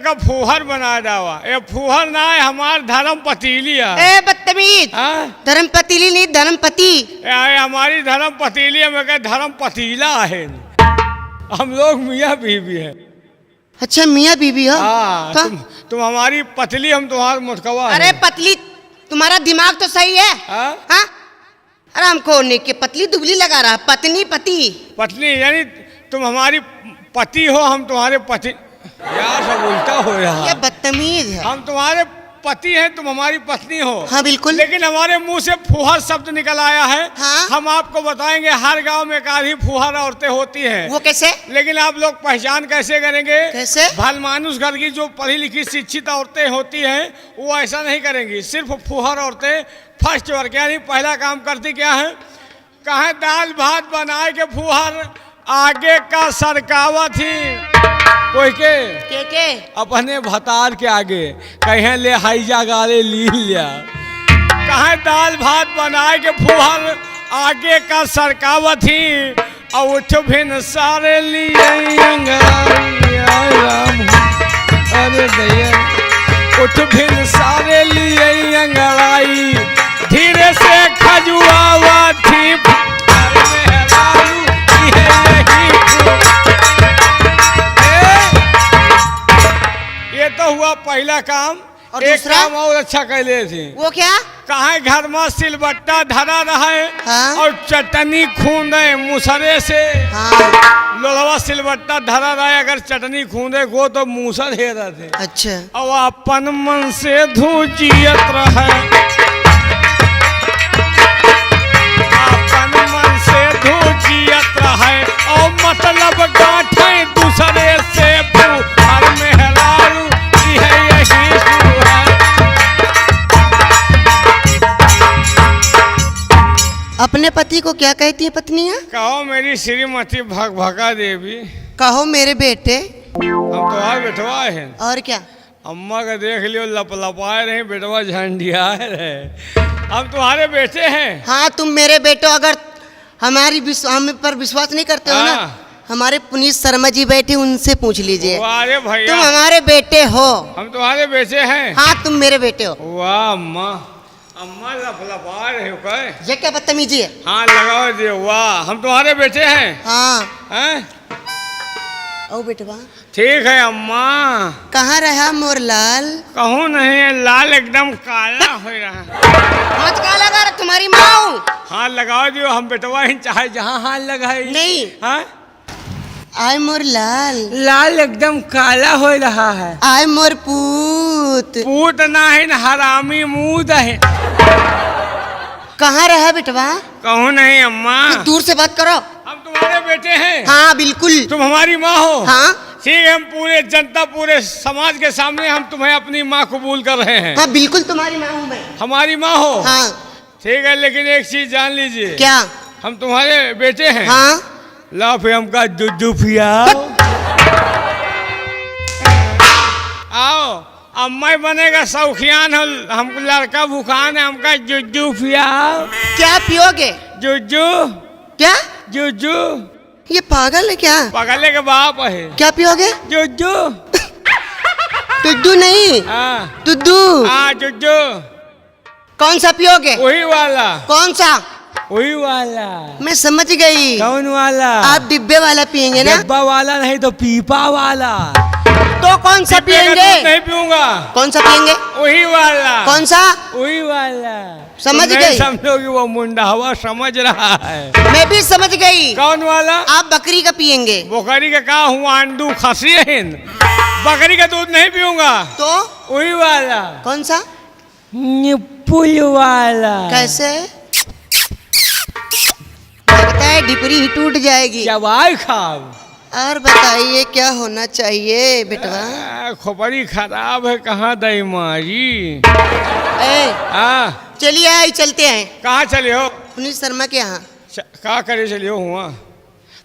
का फूहर बना डावा। ये फूहर ना है, हमार धर्म पतीली है। ए बदतमीज, धर्म पतीली नहीं धर्म पति। हमारी धर्म पतीली है, मैं धर्म पतीला है। हम लोग मियाँ बीवी है। अच्छा मियाँ बीवी हो? हाँ, तुम हमारी पतली, हम तुम्हार मुटकवा। अरे पतली, तुम्हारा दिमाग तो सही है। हाँ? अरे हमको के पतली दुबली लगा रहा। पत्नी पति पत्नी यानी तुम हमारी पति हो, हम तुम्हारे पति। यार सब उल्टा हो रहा। ये बदतमीज है। हम तुम्हारे पति हैं, तुम हमारी पत्नी हो। हाँ बिल्कुल। लेकिन हमारे मुंह से फुहर शब्द निकल आया है। हाँ? हम आपको बताएंगे, हर गांव में एक आधी फुहर औरतें होती हैं। वो कैसे? लेकिन आप लोग पहचान कैसे करेंगे? कैसे? भल मानुष घर की जो पढ़ी लिखी शिक्षित औरतें होती हैं वो ऐसा नहीं करेंगी। सिर्फ फुहर औरतें फर्स्ट वर्ग यानी पहला काम करती क्या है? कहे दाल भात बनाए के फुहर आगे का सरकावा थी। कोई के अपने भतार के आगे कहे ले हाईजा गाले ली लिया। कहे दाल भात बनाए के फुहर आगे का सरकावा थी और उठ भिन सारे लिए। अरे भैया उठ भिन सारे लिए अंगड़ाई धीरे से खजुआवा थी। ये तो हुआ पहला काम। और एक काम और अच्छा कर ले थे। वो क्या? कहा घर में सिलबट्टा धरा रहे। हाँ? और चटनी खूंदे मुसरे से। हाँ? लोलवा सिलबट्टा धरा रहे, अगर चटनी खूंदे को तो मूसर हे रहे थे। अच्छा। और अपन मन से धूजियत रहे, अपन मन से धूजियत रहे और मतलब गांठे दूसरे से फूहर में हरारू यही है। अपने पति को क्या कहती है पत्नियां? कहो मेरी श्रीमती भगभगा देवी। कहो मेरे बेटे। हम तुम्हारे बेटवा है। और क्या? अम्मा का देख लियो लपलपाए रहे, बेटवा झंडिया रहे। हम तुम्हारे बेटे हैं। हाँ तुम मेरे बेटो। अगर हम पर विश्वास नहीं करते हो ना, हमारे पुनीत शर्मा जी बैठे, उनसे पूछ लीजिए। अरे भैया तुम हमारे बेटे हो। हम तुम्हारे बेटे हैं। हाँ तुम मेरे बेटे हो। वाह अम्मा, अम्मा लपलपा रहे हो क्या? ये क्या बदतमीजी है? हाँ लगाओ दे। वाह हम तुम्हारे बेटे हैं। हाँ हैं? ओ बेटवा ठीक है अम्मा। कहाँ रहा मोर लाल? कहूँ नहीं, लाल एकदम काला हो रहा। हाथ काला लगा तुम्हारी माँ। हाँ लगाओ दियो, हम बेटवा ही चाहे जहाँ हाथ लगाए। नहीं। हाँ आय मोर लाल। लाल एकदम काला हो रहा है। आय मोर पूत। पूत ना है, हरामी मूद है। कहाँ रहा बेटवा? कहूँ नहीं अम्मा। दूर से बात करो। हम तुम्हारे बेटे हैं। हाँ बिल्कुल। तुम हमारी माँ हो। हाँ ठीक है, हम पूरे जनता पूरे समाज के सामने हम तुम्हें अपनी माँ कबूल कर रहे हैं। हाँ बिल्कुल तुम्हारी माँ हूँ मैं। हमारी माँ हो। हाँ ठीक है, लेकिन एक चीज जान लीजिए। क्या? हम तुम्हारे बेटे हैं। हाँ ला फिर हमका दूध पियाओ। आओ अम्मा बनेगा शौकियान हो, हमको लड़का भूखान है, हमका जुज्जू पियाओ। क्या पियोगे? जुज्जू। क्या? जुज्जू। ये पागल है क्या? पागल के बाप है। क्या पियोगे? जुज्जू। दुद्धू नहीं। हाँ दुद्धू। हाँ जुज्जू। कौन सा पियोगे? वही वाला। कौन सा? वही वाला। मैं समझ गई। कौन वाला? आप डिब्बे वाला पियेंगे ना? डिब्बा वाला नहीं तो पीपा वाला। तो कौन सा पियेंगे? नहीं पीऊंगा। कौन सा पियेंगे? वही वाला। कौन सा? वही वाला। समझ गई। समझोगी वो मुंडा हवा समझ रहा है। मैं भी समझ गई। कौन वाला? आप बकरी का पियेंगे। बकरी का कहा हूँ, आंडू खसी है। बकरी का दूध नहीं पीऊंगा। तो वही वाला। कौन सा? निपुल वाला। कैसे? लगता है डिपरी ही टूट जाएगी। चबाई खाओ। और बताइए क्या होना चाहिए बेटवा? खोपड़ी खराब है, कहाँ दई मारी। चलिए आई चलते हैं। कहाँ चले हो? पुनीत शर्मा के यहाँ। कहाँ करे चलिए हुआ?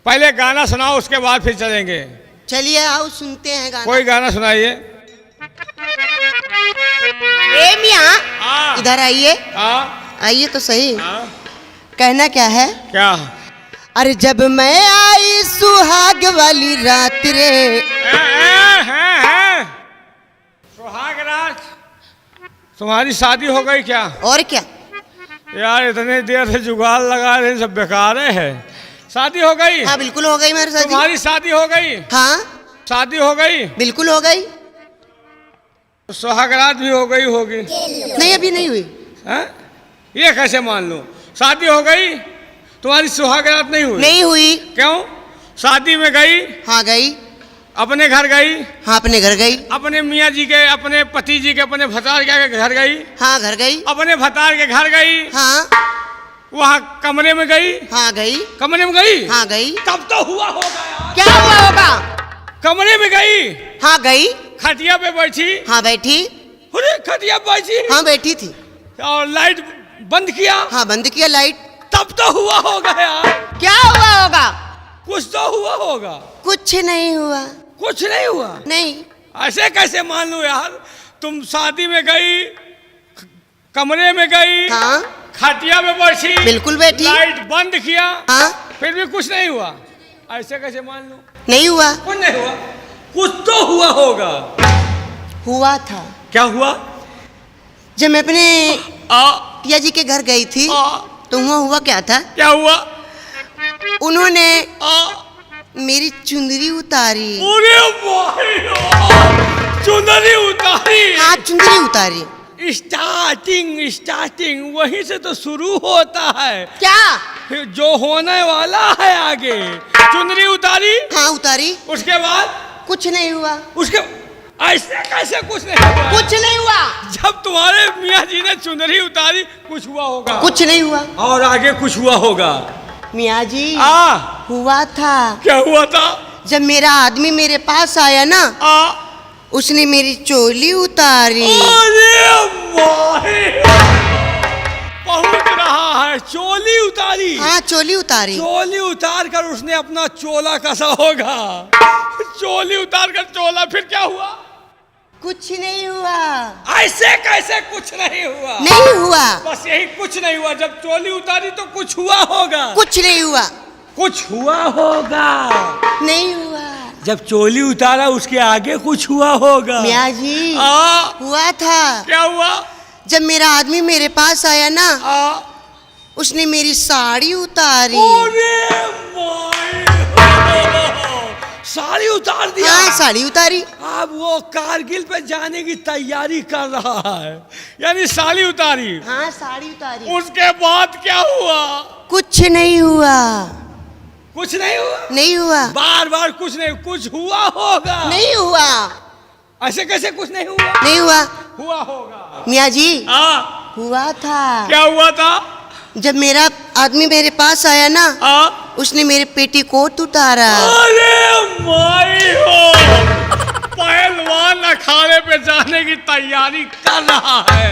पहले गाना सुनाओ, उसके बाद फिर चलेंगे। चलिए आओ सुनते हैं गाना। कोई गाना सुनाइए। ए मियाँ इधर आइए। आइए तो सही। कहना क्या है? क्या? अरे जब मैं आई सुहाग वाली रात रे। तुम्हारी शादी हो गई क्या? और क्या? यार इतने देर से जुगाड़ लगा रहे सब बेकार है। शादी हो गई? हाँ बिल्कुल हो गई मेरी शादी। तुम्हारी शादी हो गई? हाँ शादी हो गई? बिल्कुल हो गई। सुहागरात भी हो गई होगी? नहीं अभी नहीं हुई। हैं? ये कैसे मान लो? शादी हो गई, तुम्हारी सुहागरात नहीं हुई? नहीं हुई। क्यों? शादी में गई? हाँ गई। अपने घर गई? हाँ अपने घर गई। अपने मियाँ जी के, अपने पति जी के, अपने भतार के घर गई? हाँ घर गई। अपने भतार के घर गई? हाँ। वहाँ कमरे में गई? हाँ गई। कमरे में गई? हाँ गई। तब तो हुआ होगा यार। क्या हुआ होगा? कमरे में गई? हाँ गई। खटिया पे बैठी? हाँ बैठी। अरे खटिया पे बैठी? हाँ बैठी थी। और लाइट बंद किया? हाँ बंद किया लाइट। तब तो हुआ होगा यार। क्या हुआ होगा? कुछ तो हुआ होगा। कुछ नहीं हुआ। कुछ नहीं हुआ? नहीं। ऐसे कैसे मान लो यार? तुम शादी में गई, कमरे में गई, हाँ खटिया में बैठी, बिल्कुल बैठी, लाइट बंद किया, हाँ फिर भी कुछ नहीं हुआ। ऐसे कैसे मान लो? नहीं हुआ। कुछ नहीं हुआ? कुछ तो हुआ होगा। हुआ था। क्या हुआ? जब मैं अपने आ, पिया जी के घर गई थी आ, तो वहाँ हुआ क्या था? क्या हुआ? उन्होंने आ, मेरी चुंदरी उतारी। अरे भाई, चुंदरी उतारी? हाँ चुंदरी उतारी। स्टार्टिंग वहीं से तो शुरू होता है। क्या? जो होने वाला है आगे। चुंदरी उतारी? हाँ उतारी। उसके बाद? कुछ नहीं हुआ। उसके ऐसे कैसे कुछ नहीं हुआ? कुछ नहीं हुआ। जब तुम्हारे मियाँ जी ने चुंदरी उतारी कुछ हुआ होगा। कुछ नहीं हुआ। और आगे कुछ हुआ होगा। मियाँ जी आ, हुआ था। क्या हुआ था? जब मेरा आदमी मेरे पास आया ना, उसने मेरी चोली उतारी। अरे भाई, पहुंच रहा है। चोली उतारी? हाँ चोली उतारी। चोली उतार कर उसने अपना चोला कसा होगा। चोली उतार कर चोला, फिर क्या हुआ? कुछ नहीं हुआ। ऐसे कैसे कुछ नहीं हुआ? नहीं हुआ। बस यही कुछ नहीं हुआ। जब चोली उतारी तो कुछ हुआ होगा। कुछ नहीं हुआ। कुछ हुआ होगा। नहीं हुआ। जब चोली उतारा उसके आगे कुछ हुआ होगा। मियाँ जी हुआ था। क्या हुआ? जब मेरा आदमी मेरे पास आया ना, उसने मेरी साड़ी उतारी। अरे साड़ी उतार दिया? हाँ साड़ी उतारी। अब वो कारगिल पे जाने की तैयारी कर रहा है, यानी साड़ी उतारी। हाँ साड़ी उतारी। उसके बाद क्या हुआ? कुछ नहीं हुआ। कुछ नहीं हुआ? नहीं हुआ। बार बार कुछ नहीं, कुछ हुआ होगा। नहीं हुआ। ऐसे कैसे कुछ नहीं हुआ? नहीं हुआ। हुआ होगा। मियाँ जी हुआ था। क्या हुआ था? जब मेरा आदमी मेरे पास आया ना, उसने मेरे पेटीकोट उतारा। अरे माई हो, पहलवान अखाड़े पे जाने की तैयारी कर रहा है।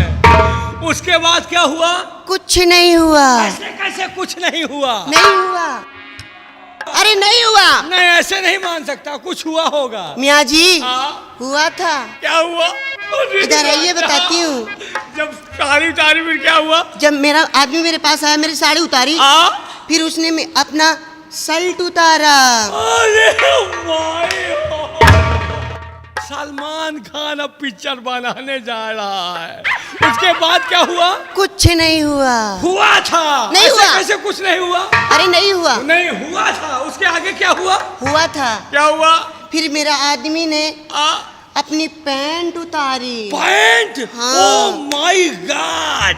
उसके बाद क्या हुआ? कुछ नहीं हुआ। ऐसे कैसे कुछ नहीं हुआ? नहीं हुआ। अरे नहीं हुआ। नहीं ऐसे नहीं मान सकता, कुछ हुआ होगा। मियाँ जी हुआ था। क्या हुआ? इधर आइए बताती हूँ। जब साड़ी उतारी फिर क्या हुआ? जब मेरा आदमी मेरे पास आया, मेरी साड़ी उतारी, फिर उसने अपना शर्ट उतारा। अरे भाई, सलमान खान अब पिक्चर बनाने जा रहा है। उसके बाद क्या हुआ? कुछ नहीं हुआ। हुआ था। नहीं ऐसे हुआ। कैसे कुछ नहीं हुआ? अरे नहीं हुआ। नहीं हुआ था। उसके आगे क्या हुआ? हुआ था। क्या हुआ? फिर मेरा आदमी ने अपनी पैंट उतारी। पैंट? हाँ। ओह माय गॉड,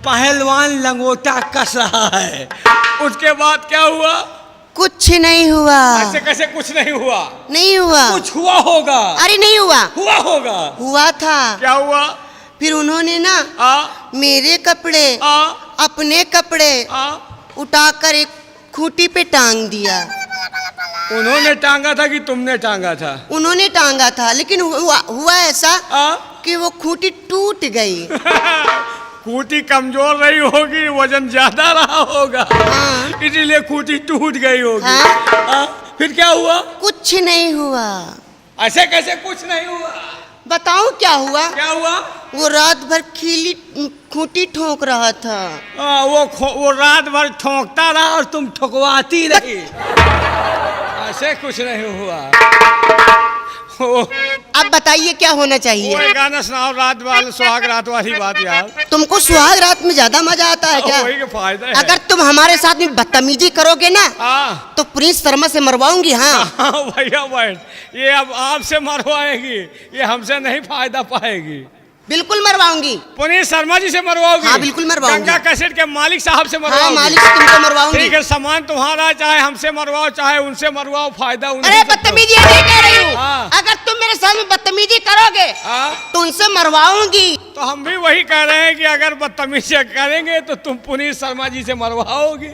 पहलवान लंगोटा कस रहा है। उसके बाद क्या हुआ? कुछ नहीं हुआ। ऐसे कैसे कुछ नहीं हुआ? नहीं हुआ। कुछ हुआ होगा। अरे नहीं हुआ। हुआ होगा। हुआ था। क्या हुआ? फिर उन्होंने ना मेरे कपड़े अपने कपड़े उठाकर एक खूंटी पे टांग दिया। उन्होंने टांगा था कि तुमने टांगा था? उन्होंने टांगा था, लेकिन हुआ ऐसा कि वो खूंटी टूट गई। खूंटी कमजोर रही होगी, वजन ज्यादा रहा होगा, इसीलिए खूंटी टूट गई होगी। फिर क्या हुआ? कुछ नहीं हुआ। ऐसे कैसे कुछ नहीं हुआ? बताऊं क्या हुआ? क्या हुआ? वो रात भर खीली खूंटी ठोक रहा था। वो रात भर ठोकता रहा और तुम ठोकवाती रही। ऐसे कुछ नहीं हुआ। अब बताइए क्या होना वो चाहिए? एक गाना सुनाओ, रात वाले सुहाग रात वाली बात यार। तुमको सुहाग रात में ज्यादा मजा आता है क्या? वही के फायदा है। अगर तुम हमारे साथ में बदतमीजी करोगे ना हाँ तो प्रिंस शर्मा से मरवाऊंगी। हाँ हाँ भैया बैठ, ये अब आपसे मरवाएगी, ये हमसे नहीं फायदा पाएगी। बिल्कुल मरवाऊंगी। पुनीत शर्मा जी से मरवाओगी? हाँ बिल्कुल मरवाऊंगी। गंगा कैसेट के मालिक साहब से हाँ मरवाओगी? मालिक से तुमको मरवाऊंगी। ठीक है, सामान तुम्हारा, चाहे हमसे मरवाओ चाहे उनसे मरवाओ, फायदा उन्हीं अरे से। बदतमीजी ये नहीं कह रही हूँ। हाँ। अगर तुम मेरे साथ में बदतमीजी करोगे हाँ, तो उनसे मरवाऊंगी। तो हम भी वही कह रहे हैं कि अगर बदतमीजी करेंगे तो तुम पुनीत शर्मा जी से मरवाओगी।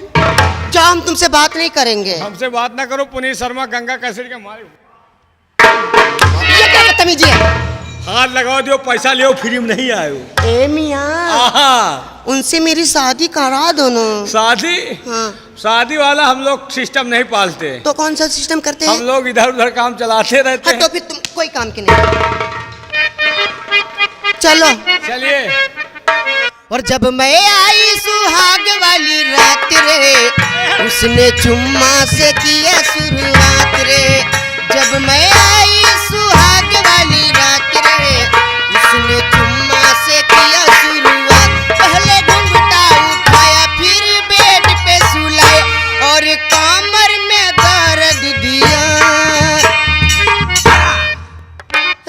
जो हम तुमसे बात नहीं करेंगे। हमसे बात ना करो, पुनीत शर्मा गंगा कैसेट के मालिक। ये क्या बदतमीजी है? हाथ लगाओ, दियो पैसा लियो, फ्री में नहीं आयो। ए मियाँ, उनसे मेरी शादी करा दो ना। शादी? हाँ। शादी वाला हम लोग सिस्टम नहीं पालते। तो कौन सा सिस्टम करते हैं? हम लोग इधर उधर काम चलाते रहते हाँ, हैं। तो फिर तुम कोई काम के नहीं। चलो चलिए। और जब मैं आई सुहाग वाली रात रे, उसने चुम्मा से किया शुरुआत रे। जब मैं आई सुहाग वाली रात रे, उसने चुम्मा से किया शुरुआत। पहले घुंघटा उठाया, फिर बेड पे सुलाया और कमर में दर्द दिया।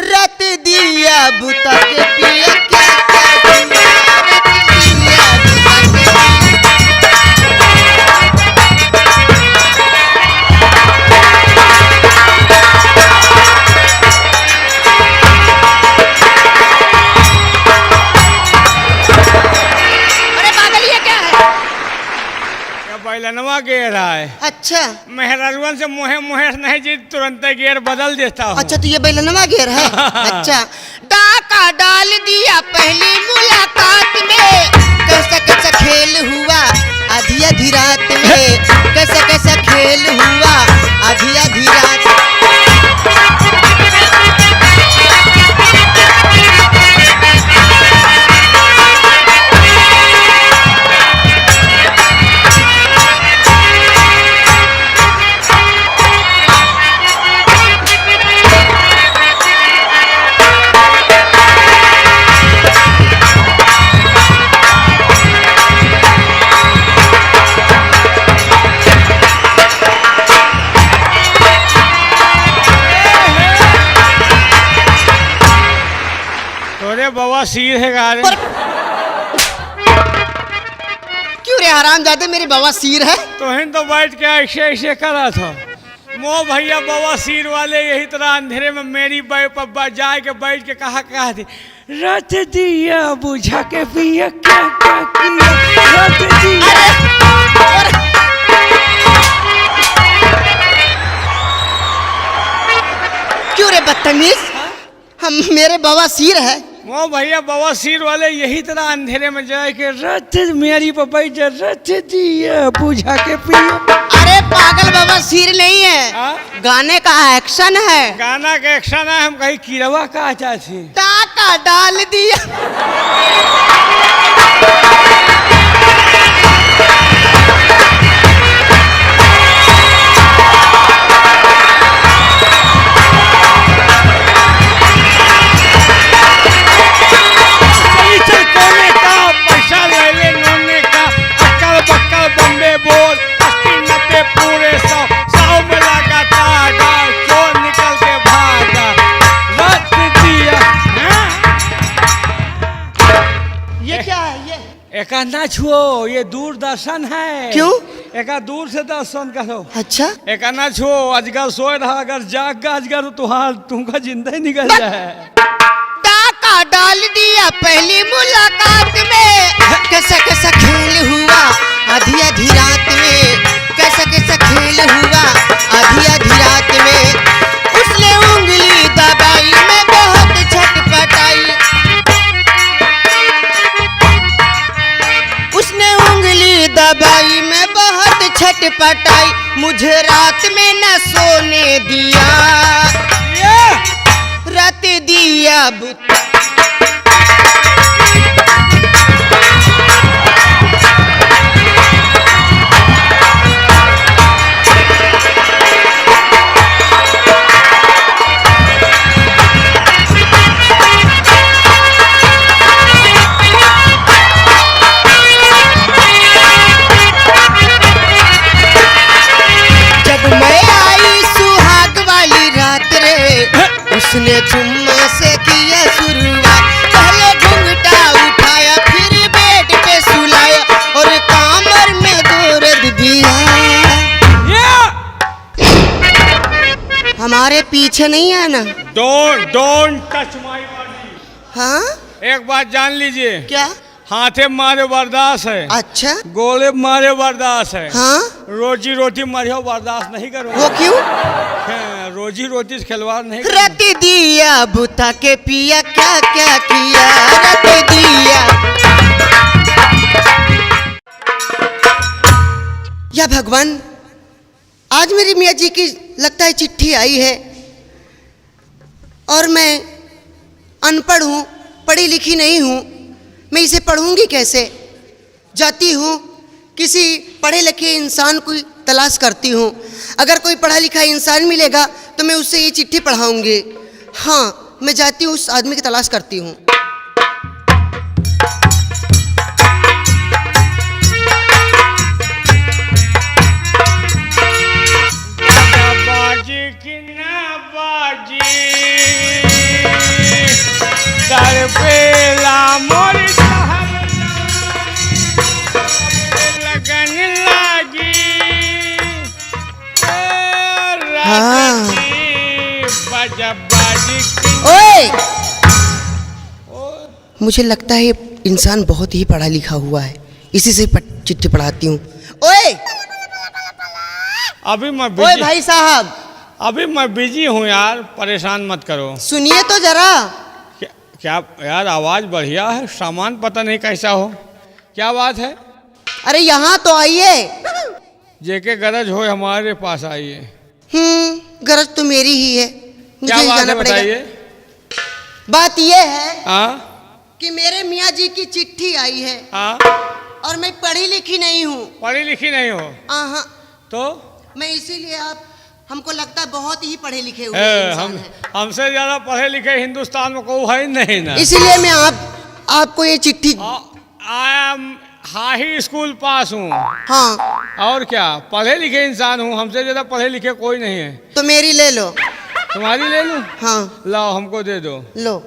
रत दिया बुता के पिया, क्या क्या दिया, रत दिया बुता के पिया। अरे पागल, ये क्या है? क्या बैलनवा गेर है? अच्छा मेहरारुअन से मोहे मोहे नहीं जी, तुरंत गेर बदल देता हूँ। अच्छा, तो ये बैलनवा घेर है। अच्छा, डाका डाल दिया पहली मुलाकात में। कैसा कैसा खेल हुआ आधी आधी रात में। कैसा कैसा खेल हुआ आधी आधी रात। तोरे बाबा सिर है गारे। क्यों रे हरामजादे, मेरे बवासीर है। तो हिन तो बैठ के ऐसे ऐसे करा था। मो भैया बाबा सिर वाले यही तरह अंधेरे में मेरी पब्बा जाए के बैठ के कहा थी, रत दिया बुझा के पिया, क्या क्या किया, रत दिया। क्यों रे बदतमीज, हम मेरे बवासीर है। वो भैया बाबा सिर वाले यही तरह अंधेरे में जाए के रत मेरी पपाई रत दिया बुझा के पिया। अरे पागल, बवासीर नहीं है। हाँ? गाने का एक्शन है। गाना का एक्शन है, हम कहीं किरवा का चाची। टाका डाल दिया। चल कोने का पैसा ले ले नोने का, अक्कल बक्कल बम्बे बोल 80-90 पूरे 100 में लगा तागा, चोर निकल के भागा, रत दिया। हाँ? ये क्या है ये? एका ना छुओ, ये दूरदर्शन है। क्यों? एका दूर से दर्शन करो। अच्छा, एका ना छुओ, अजगर सोए रहा, अगर जाग का अजगर तुमका जिंदा ही निकल जाए। टाका डाल दिया पहली मुलाकात में। कैसा कैसा खेल हुआ आधी आधी रात में। कैसा कैसा खेल हुआ आधी आधी रात में। उसने उंगली दबाई, मैं बहुत छटपटाई। उसने उंगली दबाई, मैं बहुत छटपटाई। मुझे रात में न सोने दिया। रत दिया बुता। उसने चुम्मा से किया शुरुआत। पहले घूंघटा उठाया फिर बेड पे सुलाया और कमर में दर्द दिया। हमारे पीछे नहीं आना। Don't touch my body. हाँ एक बात जान लीजिए, क्या? हाथे मारे बर्दाश्त है, अच्छा गोले मारे बर्दाश्त है, हाँ रोजी रोटी मरियो बर्दाश्त नहीं करो। वो क्यों? हाँ, रोजी रोटी से खिलवाड़ नहीं करो। रत दिया बुता के पिया क्या क्या किया। रत दिया या भगवान, आज मेरी मियाँ जी की लगता है चिट्ठी आई है और मैं अनपढ़ हूँ, पढ़ी लिखी नहीं हूँ, मैं इसे पढ़ूंगी कैसे? जाती हूँ किसी पढ़े लिखे इंसान को तलाश करती हूँ, अगर कोई पढ़ा लिखा इंसान मिलेगा तो मैं उससे ये चिट्ठी पढ़ाऊंगी। हाँ मैं जाती हूँ, उस आदमी की तलाश करती हूँ। बाजी की ना बाजी सर पे लामोर लगन लगी हाँ। बाजी की। ओए, मुझे लगता है ये इंसान बहुत ही पढ़ा लिखा हुआ है, इसी से चिट्ठी पढ़ाती हूँ। ओए अभी मैं ओए बिजी, भाई साहब, अभी मैं बिजी हूँ यार, परेशान मत करो। सुनिए तो जरा। क्या यार, आवाज़ बढ़िया है, सामान पता नहीं कैसा हो, क्या बात है? अरे यहाँ तो आइए। जेके गरज हो हमारे पास आइए। गरज तो मेरी ही है, मुझे क्या ही बात जाना है पड़ेगा। बताइए। बात ये है हाँ कि मेरे मियाँ जी की चिट्ठी आई है हाँ, और मैं पढ़ी लिखी नहीं हूँ। पढ़ी लिखी नहीं हो हाँ, तो मैं इसीलिए आप, हमको लगता है बहुत ही पढ़े लिखे हुए हम इंसान हैं। हमसे ज्यादा पढ़े लिखे हिंदुस्तान में कोई है नहीं ना। इसीलिए मैं आपको ये चिट्ठी। आई एम हाई स्कूल पास हूँ। हाँ और क्या, पढ़े लिखे इंसान हूँ, हमसे ज्यादा पढ़े लिखे कोई नहीं है। तो मेरी ले लो। तुम्हारी ले लूँ? हाँ लाओ हमको दे दो। लो।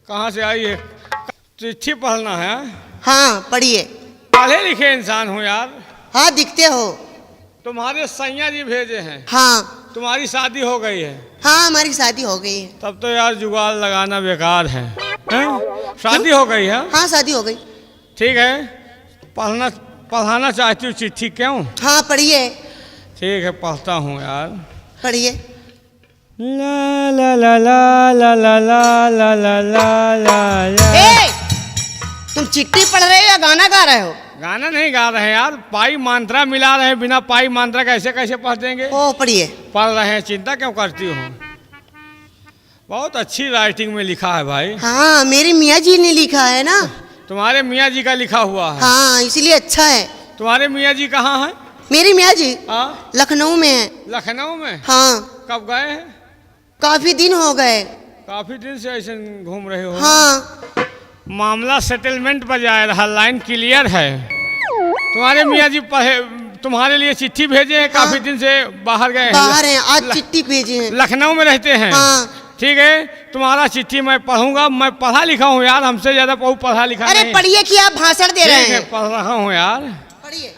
कहाँ से आई है? चिट्ठी पढ़ना है? हाँ पढ़िए। पढ़े लिखे इंसान हूँ यार। हाँ दिखते हो। तुम्हारे सैया जी भेजे हैं। हाँ तुम्हारी शादी हो गई है? हाँ हमारी शादी हो गई है। तब तो यार जुगाड़ लगाना बेकार है, हैं? शादी हो गई है? हाँ शादी हो गई। ठीक है, पढ़ाना चाहती हूँ चिट्ठी, क्यों? हाँ पढ़िए। ठीक है, पढ़ता हूँ यार। पढ़िए। ला ला ला ला ला ला ला ला ला ला ला ला। तुम चिट्ठी पढ़ रहे हो या गाना गा रहे हो? गाना नहीं गा रहे हैं यार, पाई मात्रा मिला रहे हैं, बिना पाई मात्रा कैसे कैसे पढ़ देंगे? ओ पढ़िए। पढ़ रहे हैं, चिंता क्यों करती हो? बहुत अच्छी राइटिंग में लिखा है भाई। हाँ मेरी मियाँ जी ने लिखा है ना। तुम्हारे मियाँ जी का लिखा हुआ है? हाँ इसलिए अच्छा है। तुम्हारे मियाँ जी कहाँ हैं? मेरी मियाँ जी हाँ, लखनऊ में है। लखनऊ में? हाँ कब गए हैं? काफी दिन हो गए। काफी दिन से ऐसे घूम रहे हो? हाँ मामला सेटलमेंट पर जा रहा, लाइन क्लियर है। तुम्हारे मियाँ जी तुम्हारे लिए चिट्ठी भेजे हैं, काफी दिन से बाहर गए हैं। बाहर हैं, आज चिट्ठी भेजे हैं। लखनऊ में रहते हैं? हाँ ठीक है, तुम्हारा चिट्ठी मैं पढ़ूंगा, मैं पढ़ा लिखा हूँ यार, हमसे ज्यादा पढ़ा लिखा अरे नहीं। पढ़िए कि आप भाषण दे रहे ठीक है, हैं। पढ़ रहा हूँ यार। पढ़िए।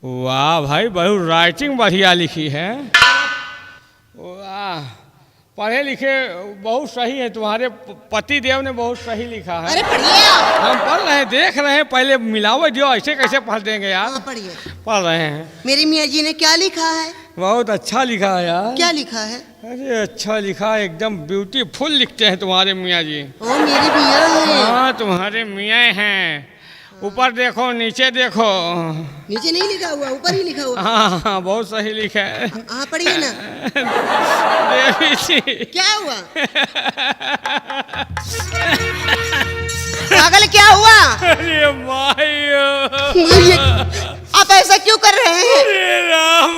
वाह भाई, बहुत राइटिंग बढ़िया लिखी है। वाह, पढ़े लिखे बहुत सही है, तुम्हारे पति देव ने बहुत सही लिखा है। अरे पढ़िए आप। हम पढ़ रहे हैं, देख रहे हैं, पहले मिलाओ दियो, ऐसे कैसे पढ़ देंगे यार? हाँ पढ़िए। पढ़ रहे हैं। मेरी मियाँ जी ने क्या लिखा है? बहुत अच्छा लिखा है यार। क्या लिखा है? अरे अच्छा लिखा है, एकदम ब्यूटीफुल लिखते हैं तुम्हारे मियाँ जी। ओ मेरी मियाँ है। हाँ तुम्हारे मियाँ हैं। ऊपर देखो, नीचे देखो। नीचे नहीं लिखा हुआ, ऊपर ही लिखा हुआ। हाँ हाँ, बहुत सही लिखा है। हाँ पढ़िए ना। देवी जी। क्या हुआ? पागल क्या हुआ? अरे मायो, आप ऐसा क्यों कर रहे हैं? अरे राम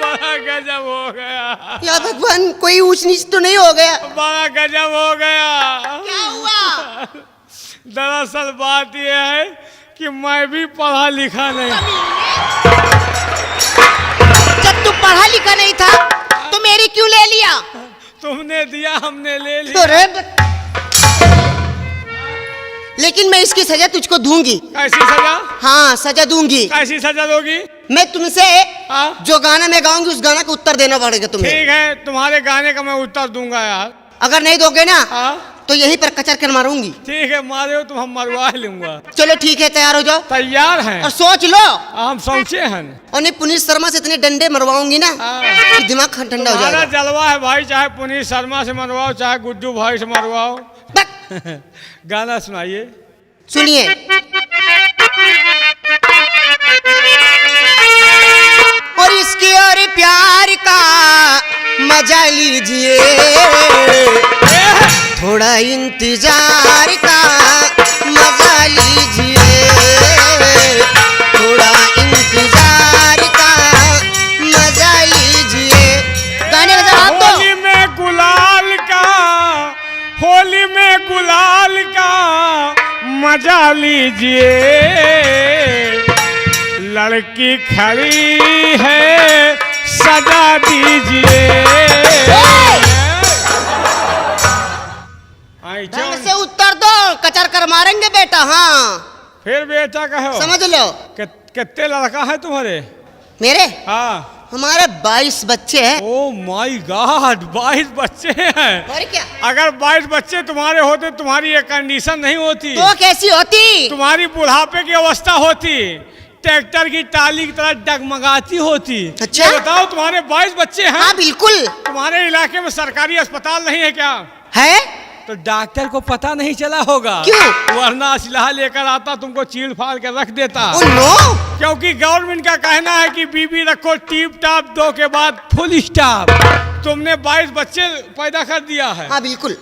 बड़ा गजब हो गया। या भगवान, कोई ऊंच नीच तो नहीं हो गया? बड़ा गजब हो गया। क्या हुआ? दरअसल बात यह है कि मैं भी पढ़ा लिखा नहीं। जब तू पढ़ा लिखा नहीं था तो मेरी क्यों ले लिया? तुमने दिया, हमने ले लिया। अरे लेकिन मैं इसकी सजा तुझको दूंगी। कैसी सजा? हाँ सजा दूंगी। कैसी सजा दोगी? मैं तुमसे हाँ? जो गाना मैं गाऊंगी उस गाना का उत्तर देना पड़ेगा तुम्हें। ठीक है, तुम्हारे गाने का मैं उत्तर दूंगा यार। अगर नहीं दोगे ना हाँ? तो यहीं पर कचर कर मारूंगी। ठीक है, मारे हो तुम, हम मरवा लूंगा। चलो ठीक है, तैयार हो जाओ। तैयार हैं? और सोच लो। हम सोचे हैं। और नहीं पुनीत शर्मा से इतने डंडे मरवाऊंगी ना हाँ। कि दिमाग ठंडा हो हमारा जाएगा। जलवा है भाई, चाहे पुनीत शर्मा से मरवाओ, चाहे गुड्डू भाई से मरवाओ। तक गाना सुनाइए। सुनिए। और इसकी और प्यार का मजा लीजिए, थोड़ा इंतजार का मजा लीजिए, थोड़ा इंतजार का मजा लीजिए। गाने का जवाब दो। होली में गुलाल का, होली में गुलाल का मजा लीजिए, लड़की खड़ी है सजा दीजिए। ढंग से उत्तर दो, कचर कर मारेंगे बेटा। हाँ फिर बेटा कहो। समझ लो। कितने लड़का है तुम्हारे? मेरे हाँ, हमारे 22 बच्चे हैं। ओ माय गॉड, 22 बच्चे हैं। और क्या? अगर 22 बच्चे तुम्हारे होते, तुम्हारी ये कंडीशन नहीं होती। तो कैसी होती? तुम्हारी बुढ़ापे की अवस्था होती, ट्रैक्टर की टाली की तरह डगमगाती होती। अच्छा? ये बताओ, तुम्हारे 22 बच्चे हैं। हाँ बिल्कुल तुम्हारे इलाके में सरकारी अस्पताल नहीं है क्या? है। तो डॉक्टर को पता नहीं चला होगा। क्यों? वरना असलहा लेकर आता, तुमको चीड़ फाड़ कर रख देता। Oh no. क्योंकि गवर्नमेंट का कहना है कि बीबी रखो टीप टाप, 2 के बाद फुल स्टॉप। तुमने 22 बच्चे पैदा कर दिया है। हाँ बिल्कुल।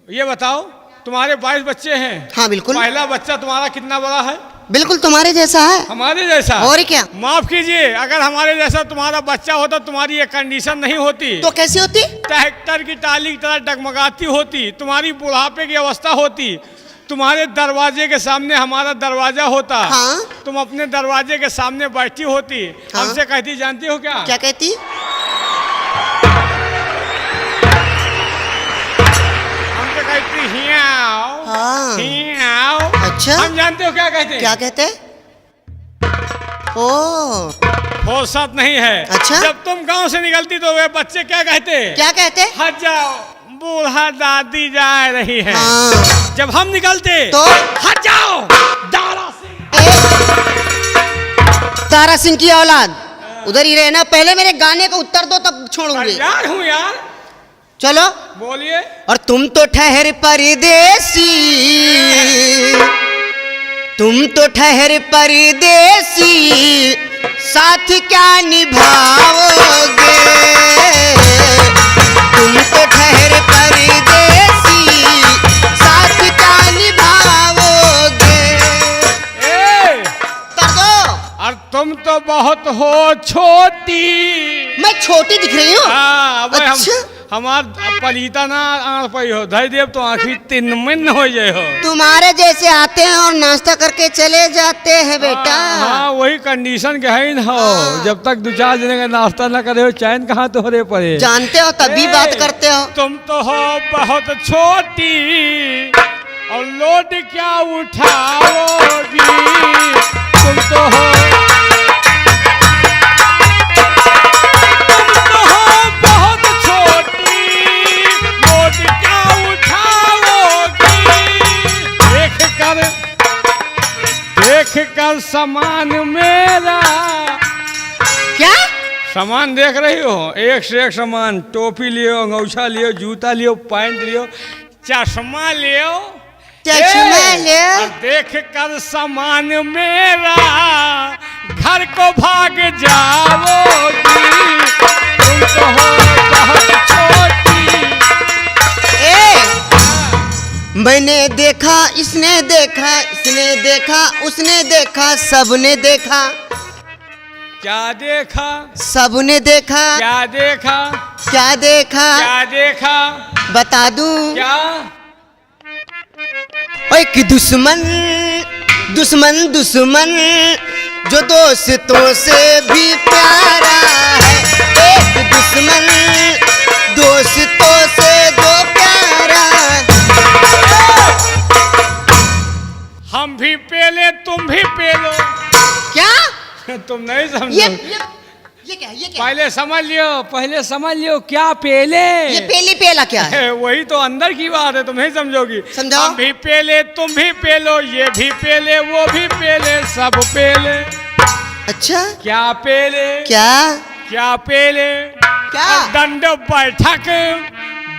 ये बताओ, तुम्हारे 22 बच्चे हैं। हाँ बिल्कुल। पहला बच्चा तुम्हारा कितना बड़ा है? बिल्कुल तुम्हारे जैसा है। हमारे जैसा? और क्या? माफ कीजिए, अगर हमारे जैसा तुम्हारा बच्चा होता, तुम्हारी ये कंडीशन नहीं होती। तो कैसी होती? ट्रैक्टर की टाली की तरह डगमगाती होती, तुम्हारी बुढ़ापे की अवस्था होती। तुम्हारे दरवाजे के सामने हमारा दरवाजा होता। हाँ? तुम अपने दरवाजे के सामने बैठी होती। हाँ? हमसे कहती, जानती हो क्या? क्या कहती? हमसे कहती हियाओ। हाँ। हियाओ। अच्छा? हम जानते हो क्या कहते हैं? क्या कहते? ओ फुर्सत नहीं है। अच्छा? जब तुम गांव से निकलती तो वे बच्चे क्या कहते? क्या कहते? हट जाओ, बूढ़ा दादी जा रही है। हाँ। जब हम निकलते तो? हट जाओ, दारा सिंह। तारा सिंह की औलाद, उधर ही रहना। पहले मेरे गाने का उत्तर दो, तब छोड़ूंगी। यार हूँ यार। चलो। बोलिए। और तुम तो ठहर परदेसी, तुम तो ठहर परदेसी, साथ क्या निभाओगे? तुम तो ठहर परदेसी, साथ क्या निभाओगे? कर दो। और तुम तो बहुत हो छोटी। मैं छोटी दिख रही हूँ? हाँ, अब अच्छा? हमार पलीता ना आँख पई हो, धई देव तो आँखी 3 मिन हो जाए हो। तुम्हारे जैसे आते हैं और नाश्ता करके चले जाते हैं बेटा। हाँ, वही कंडीशन के है न हो। जब तक 2-4 जने का नाश्ता ना करे हो, चैन कहाँ तो हो पड़े। जानते हो तभी बात करते हो। तुम तो हो बहुत छोटी और लोड क्या उठाओगी? तुम तो हो बहुत छोटी, लोड क्या उठाओगी? देख कर सामान मेरा। क्या सामान देख रही हो? एक से एक सामान, टोपी लियो, अंगूछा लियो, जूता लियो, पैंट लियो, चश्मा लियो। चश्मा लियो। और देख कर सामान मेरा, घर को भाग जाओगी। तुम तो हो बहुत छोटी। मैंने देखा, इसने देखा, इसने देखा, उसने देखा, सबने देखा। क्या देखा? सबने देखा। क्या देखा? क्या देखा? क्या देखा? बता दूं? क्या? एक दुश्मन, दुश्मन, दुश्मन, जो दोस्तों से भी प्यारा है। एक दुश्मन, तुम नहीं ये समझो। ये क्या है? ये क्या है? पहले समझ लियो क्या पेले। ये पेली पेला क्या है? वही तो अंदर की बात है, तुम नहीं समझोगी। समझाओ। हम भी पेले, तुम भी पेलो, ये भी पेले, वो भी पेले, सब पेले। अच्छा, क्या पेले? क्या क्या पेले? क्या? दंड बैठक,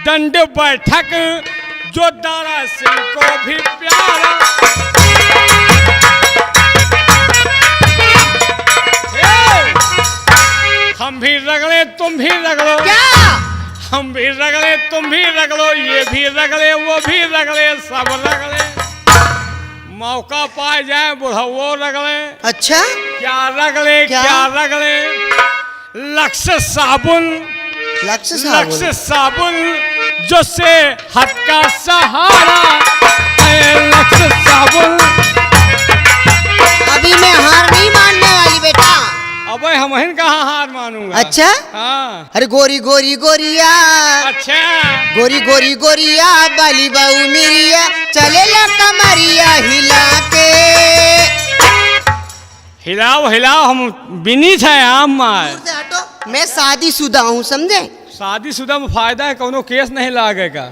दंड बैठक, जो दारा सिंह को भी प्यारा। हम भी रगड़े, तुम भी रगड़ो। क्या? हम भी रगड़े, तुम भी रगड़ो, ये भी रगड़े, वो भी रगड़े, सब रगड़े। मौका पाए जाए बुढ़ा वो रगड़े। अच्छा, क्या रगड़े? क्या? क्या रगड़े? लक्ष्य साबुन, लक्ष्य साबुन। लक्ष्य साबुन, जो से हद का सहारा। लक्ष्य साबुन। अभी मैं हार नहीं मानने वाली बेटा। अबे हम हिन कहाँ हार मानूंगा। अच्छा, हाँ। अरे गोरी गोरी गोरिया, अच्छा, गोरी गोरी गोरिया, बाली बाऊ मिरिया, चले ला कमरिया हिला के। हिलाओ हिलाओ, हम बिनी है आम मार। दूर से हटो, मैं शादीशुदा हूँ, समझे? शादीशुदा में फायदा है, कोनो केस नहीं लागेगा।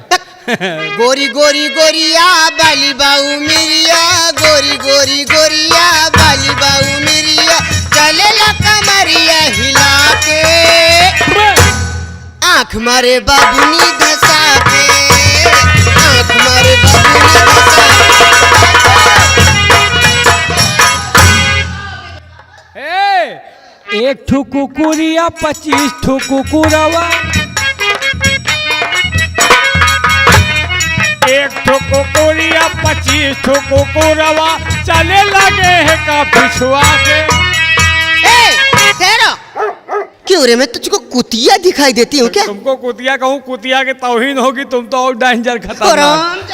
गोरी गोरी गोरिया, बाली बाऊ मिरिया, गोरी गोरी गोरिया, बाली बाऊ मिरिया, चले ला कमरिया हिला के। आँख मारे बाबूनी धसा के, आँख मारे बाबूनी धसा ए, एक ठू कुकुरिया 25 ठू कुकुरवा। एक ठो कुकुरिया 25 ठो कुकुरवा, चले लगे है का पिछुआ के। क्यों रे, मैं तुझको कुतिया दिखाई देती हूँ क्या? तुमको कुतिया कहूँ, कुतिया के तौहीन होगी, तुम तो और डेंजर खतरनाक।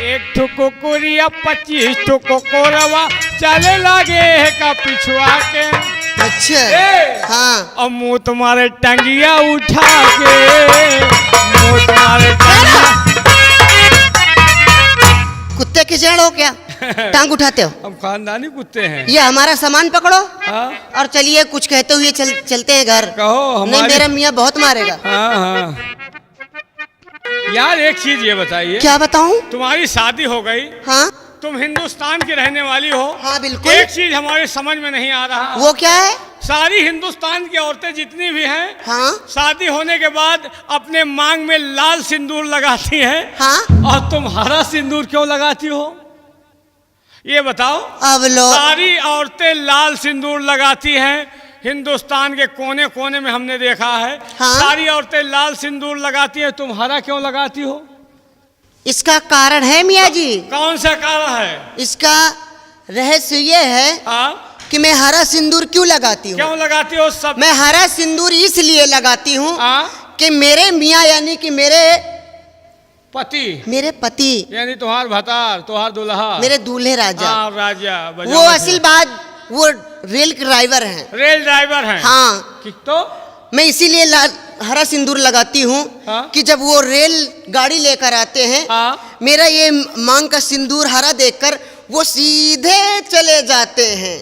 एक ठो कुकुरिया 25 ठो कुकुरवा, चले लगे है का पिछुआ के। अच्छा, हाँ। अब मुँह तुम्हारे टंगिया उठा के, मुँह तुम्हारे टंगिया। कुत्ते के जड़ हो क्या? टांग उठाते हो? हम खानदानी कुत्ते हैं। ये हमारा सामान पकड़ो। हाँ? और चलिए, कुछ कहते हुए चलते हैं घर। कहो नहीं, मेरा मियाँ बहुत मारेगा। हाँ हाँ। यार एक चीज ये बताइए। क्या बताऊं? तुम्हारी शादी हो गई, हाँ, तुम हिंदुस्तान की रहने वाली हो। हाँ बिल्कुल। एक चीज हमारे समझ में नहीं आ रहा। वो क्या है? सारी हिंदुस्तान की औरतें जितनी भी हैं, हाँ शादी होने के बाद अपने मांग में लाल सिंदूर लगाती हैं। हाँ। और तुम हरा सिंदूर क्यों लगाती हो? ये बताओ। अब लो। सारी औरतें लाल सिंदूर लगाती हैं, हिंदुस्तान के कोने कोने में हमने देखा है। हाँ? सारी औरतें लाल सिंदूर लगाती हैं, तुम हरा क्यों लगाती हो? इसका कारण है मियाँ जी। कौन सा कारण है? इसका रहस्य ये है हाँ? कि मैं हरा सिंदूर क्यों लगाती हूँ। क्यों लगाती हो सब? मैं हरा सिंदूर इसलिए लगाती हूँ हाँ? कि मेरे मियाँ यानी कि मेरे पति यानी तुहार भतार, तुहार दुल्हा, मेरे दूल्हे राजा। हाँ, राजा वो असल बात, वो रेल ड्राइवर हैं। रेल ड्राइवर हैं। हाँ, तो मैं इसीलिए हरा सिंदूर लगाती हूँ। हाँ? कि जब वो रेल गाड़ी लेकर आते हैं, हाँ? मेरा ये मांग का सिंदूर हरा देखकर वो सीधे चले जाते हैं।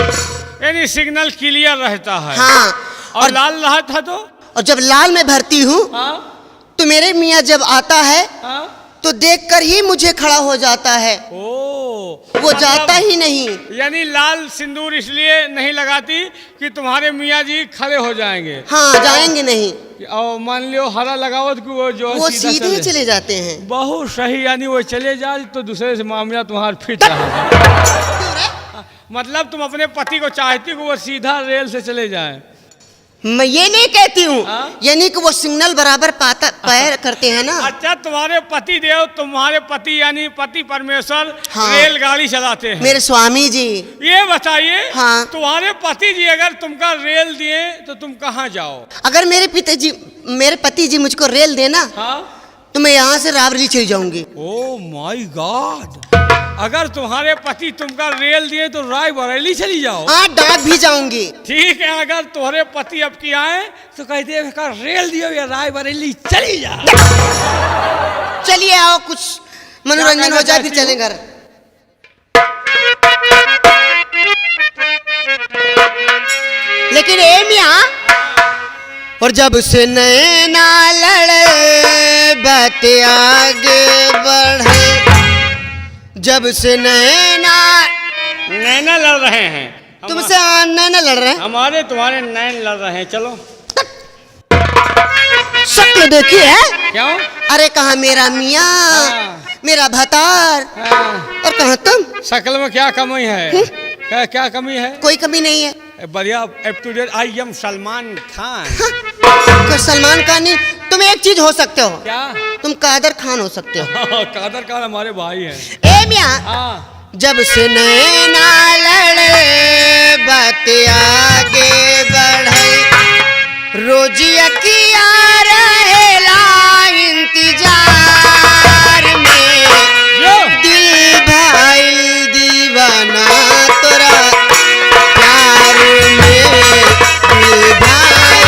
यानी सिग्नल क्लियर रहता है। हाँ। और लाल रहता है तो? और जब लाल में भरती हूँ, हाँ? तो मेरे मियाँ जब आता है, हाँ? तो देखकर ही मुझे खड़ा हो जाता है। वो जाता ही नहीं। यानी लाल सिंदूर इसलिए नहीं लगाती कि तुम्हारे मियाँ जी खड़े हो जाएंगे। हाँ, जाएंगे नहीं। और मान लियो हरा लगाओ तो वो जो वो सीधे चले जाते हैं। बहुत सही। यानी वो चले जाए तो दूसरे से मामला तुम्हारा फिट रहा। मतलब तुम अपने पति को चाहती कि वो सीधा रेल से चले जाए। मैं ये नहीं कहती हूँ। हाँ? यानी कि वो सिग्नल बराबर पार करते हैं ना। अच्छा, तुम्हारे पति देव, तुम्हारे पति यानी पति परमेश्वर, हाँ, रेलगाड़ी चलाते हैं। मेरे स्वामी जी। ये बताइए, हाँ, तुम्हारे पति जी अगर तुमका रेल दिए तो तुम कहाँ जाओ? अगर मेरे पति जी मुझको रेल देना, हाँ? तो मैं यहाँ से रावरी चली जाऊंगी। Oh my God! अगर तुम्हारे पति तुमका रेल दिए तो रायबरेली चली जाओ। हाँ, डाक भी जाऊंगी। ठीक है, अगर तुम्हारे पति अब की आए तो कहते हैं का रेल दियो या रायबरेली चली जा। चलिए आओ, कुछ मनोरंजन हो जाए, फिर चलें घर। मियाँ, और जब से नैना लड़े बात आगे बढ़े, जब से नैना लड़ रहे हैं, तुमसे नैना लड़ रहे हैं, हमारे तुम्हारे नैन लड़ रहे हैं। चलो शक्ल देखिए है? क्यों? अरे कहाँ मेरा मियाँ, मेरा भतार, और कहाँ तुम? शक्ल में क्या कमी है? क्या कमी है? कोई कमी नहीं है, बढ़िया up to date. I am Salman Khan. कोई सलमान खान नहीं, तुम एक चीज हो सकते हो। क्या? तुम कादर खान हो सकते हो। कादर खान हमारे भाई हैं। ए मियाँ, जब से नैना लड़े बात आगे बढ़े, रोज अखिया रहेला इंतजार में, दिल भाई दीवाना तोरा प्यार में, दिल भाई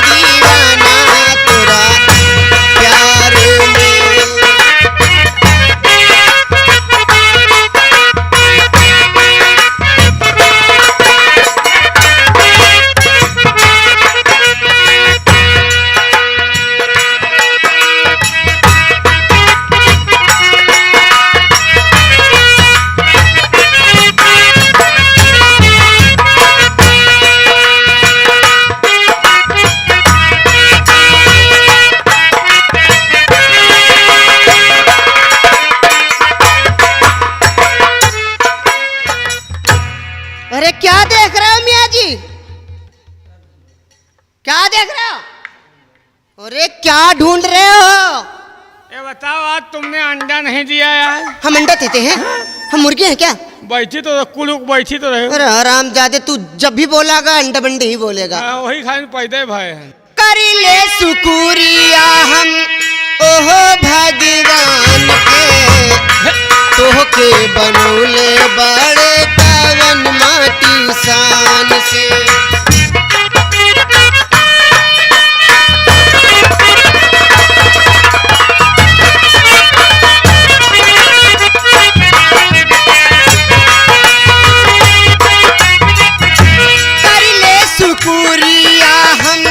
दीवाना तोरा प्यार में। अरे क्या देख रहे हो मियाँ जी, क्या देख रहे हो? अरे क्या ढूंढ रहे हो? ये बताओ, आज तुमने अंडा नहीं दिया यार? हम अंडा देते हैं? हम मुर्गे हैं क्या? बैठी तो कुलुक बैठी तो रहे। अरे हरामजादे, तू जब भी बोलेगा अंडा बंडे ही बोलेगा। वही खाने पैदे भाई हैं। करी ले शुक्रिया हम ओहो भगवान के, तोहके बनौले बड़े कवन माटी शान से। करी ले शुक्रिया हम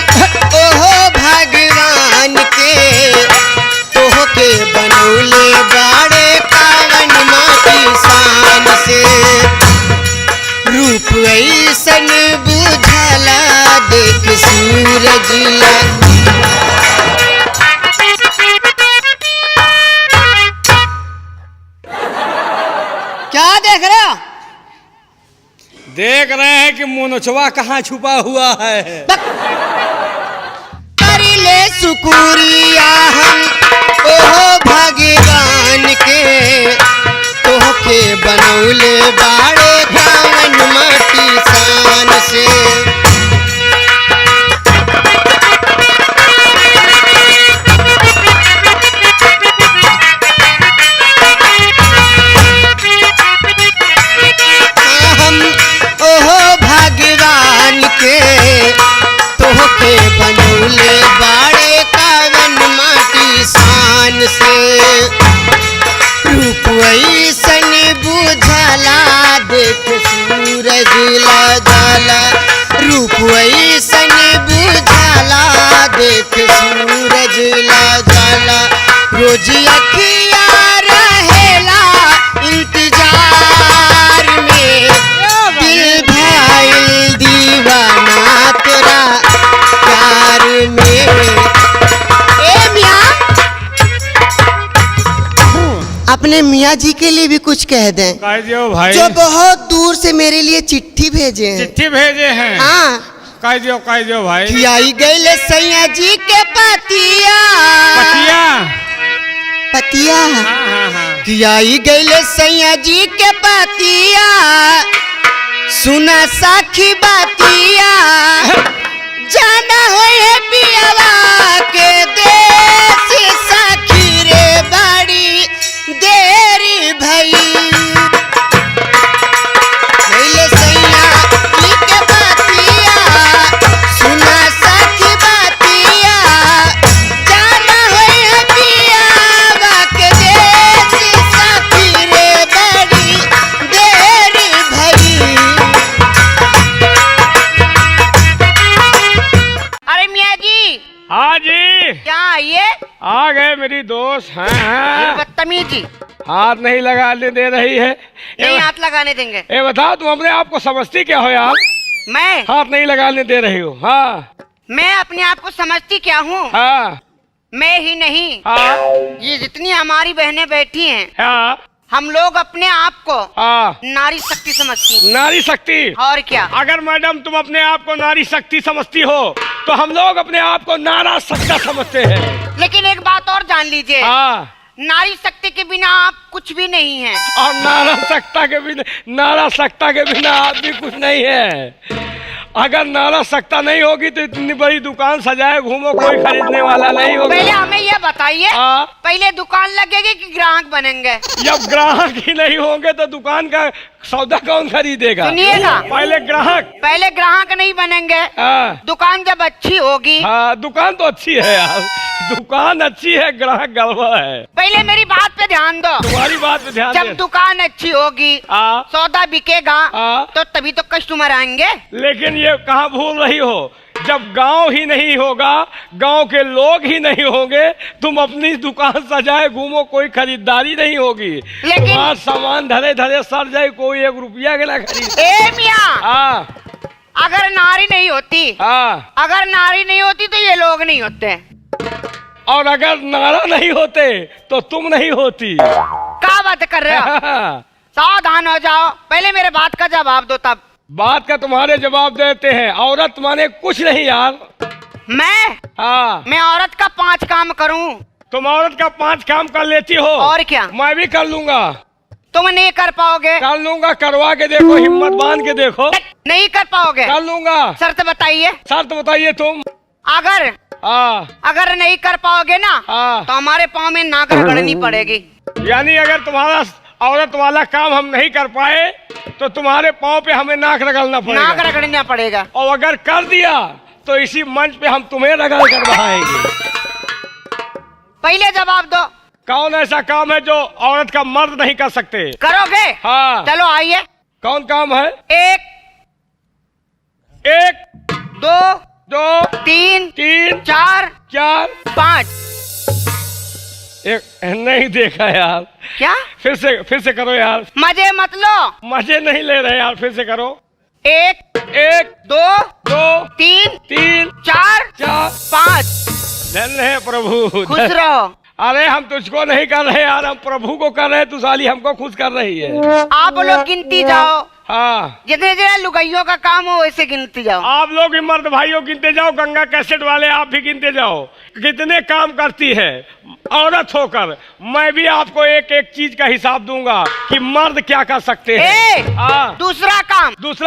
ओहो भगवान के, तोहके बनौले बड़े कवन माटी शान से। रूप ऐसन बुझला देख सूरज ला। क्या देख रहे हो? देख रहे हैं कि मोनोचवा कहाँ छुपा हुआ है। करी ले शुक्रिया हम ओहो भगवान के, तोहके बनौले बाड़े कवन माटी शान से। हम ओहो भगवान के, तोहके बनौले बाड़े कवन माटी शान से। रूप ऐसन बुझला देख सूरज ला जाला, रूप ऐसन बुझला देख सूरज ला जाला। रोज अखिया रहेला इंतजार में, दिल भाई दीवाना तोरा प्यार में। ए मियाँ, अपने मियाँ जी के लिए भी कुछ कह दें। कह दियो भाई। जो बहुत दूर से मेरे लिए चिट्ठी भेजे हैं। चिट्ठी भेजे हैं? हाँ। कह दियो भाई। कि आई गए सैया जी के पतिया। पतिया? पतिया। हाँ। कि आई गए सैया जी के पतिया, सुना साखी बातिया, जाना है पियावा के देश साखी रे, बड़ी देरी भई। गइले सैया जी के पतिया, सुना साखी बातिया, जाना है पियावा के देश साखी रे, बड़ी देरी भई। हाँ जी, क्या आइए? आ गए मेरी दोस्त। हाँ, बदतमीजी, हाथ नहीं लगाने दे रही है। नहीं हाथ लगाने देंगे। ये बताओ, तुम अपने आप को समझती क्या हो यार? मैं हाथ नहीं लगाने दे रही हो। हाँ मैं अपने आप को समझती क्या हूँ? हाँ मैं ही नहीं, हाँ ये जितनी हमारी बहनें बैठी हैं, हाँ हम लोग अपने आप को हाँ। नारी शक्ति समझती। नारी शक्ति? और क्या? अगर मैडम तुम अपने आप को नारी शक्ति समझती हो तो हम लोग अपने आप को नारा शक्ता समझते हैं। लेकिन एक बात और जान लीजिए, हाँ, नारी शक्ति के बिना आप कुछ भी नहीं हैं। और नारा शक्ता के बिना आप भी कुछ नहीं है। अगर नारा शक्ता नहीं होगी तो इतनी बड़ी दुकान सजाए घूमो, कोई खरीदने वाला नहीं होगा। पहले हमें ये बताइए, हाँ। पहले दुकान लगेगी कि ग्राहक बनेंगे? जब ग्राहक ही नहीं होंगे तो दुकान का सौदा कौन खरीदेगा? सुनिएगा, पहले ग्राहक नहीं बनेंगे। हाँ दुकान जब अच्छी होगी। हाँ, दुकान तो अच्छी है यार, दुकान अच्छी है, ग्राहक गड़बड़ है। पहले मेरी बात पे ध्यान दो। तुम्हारी बात पे ध्यान जब दे। दुकान अच्छी होगी, सौदा बिकेगा, तो तभी तो कस्टमर आएंगे। लेकिन ये कहाँ भूल रही हो, जब गांव ही नहीं होगा, गांव के लोग ही नहीं होंगे, तुम अपनी दुकान सजाए घूमो, कोई खरीदारी नहीं होगी। लेकिन सामान धरे धरे सर जाए, कोई 1 रुपया के ना खरीद। ए मियां, हाँ अगर नारी नहीं होती, हाँ, अगर नारी नहीं होती तो ये लोग नहीं होते। और अगर नारा नहीं होते तो तुम नहीं होती। क्या बात कर रहे हो? सावधान हो जाओ, पहले मेरे बात का जवाब दो तब। बात का तुम्हारे जवाब देते हैं। औरत माने कुछ नहीं यार। मैं औरत का 5 काम करूं? तुम औरत का 5 काम कर लेती हो। और क्या? मैं भी कर लूंगा। तुम नहीं कर पाओगे? कर लूंगा, करवा के देखो, हिम्मत बांध के देखो। नहीं कर पाओगे? कर लूंगा। शर्त बताइए। शर्त बताइए तुम। अगर नहीं कर पाओगे ना, तो हमारे पाँव में नाक रगड़नी पड़ेगी। यानी अगर तुम्हारा औरत वाला काम हम नहीं कर पाए तो तुम्हारे पाँव पे हमें नाक रगड़ना पड़ेगा। नाक रगड़ना पड़ेगा। और अगर कर दिया तो इसी मंच पे हम तुम्हें रगड़ कर बहाएंगे। पहले जवाब दो। कौन ऐसा काम है जो औरत का मर्द नहीं कर सकते? करोगे? हाँ। चलो आइए। कौन काम है? 1 2 3 4 5। एक नहीं देखा यार। क्या? फिर से करो यार। मजे मत लो। मजे नहीं ले रहे यार, फिर से करो। 1 2 3 4 5। धन्य है प्रभु। खुश रहो। अरे हम तुझको नहीं कर रहे यार, हम प्रभु को कर रहे, तू साली हमको खुश कर रही है। आप लोग गिनती जाओ। हाँ, जितने जितने लुगाइयों का काम हो वैसे गिनती जाओ। आप लोग भी मर्द भाइयों गिनते जाओ, गंगा कैसेट वाले आप भी गिनते जाओ कितने काम करती है औरत होकर। मैं भी आपको एक एक चीज का हिसाब दूंगा कि मर्द क्या कर सकते हैं। हाँ। दूसरा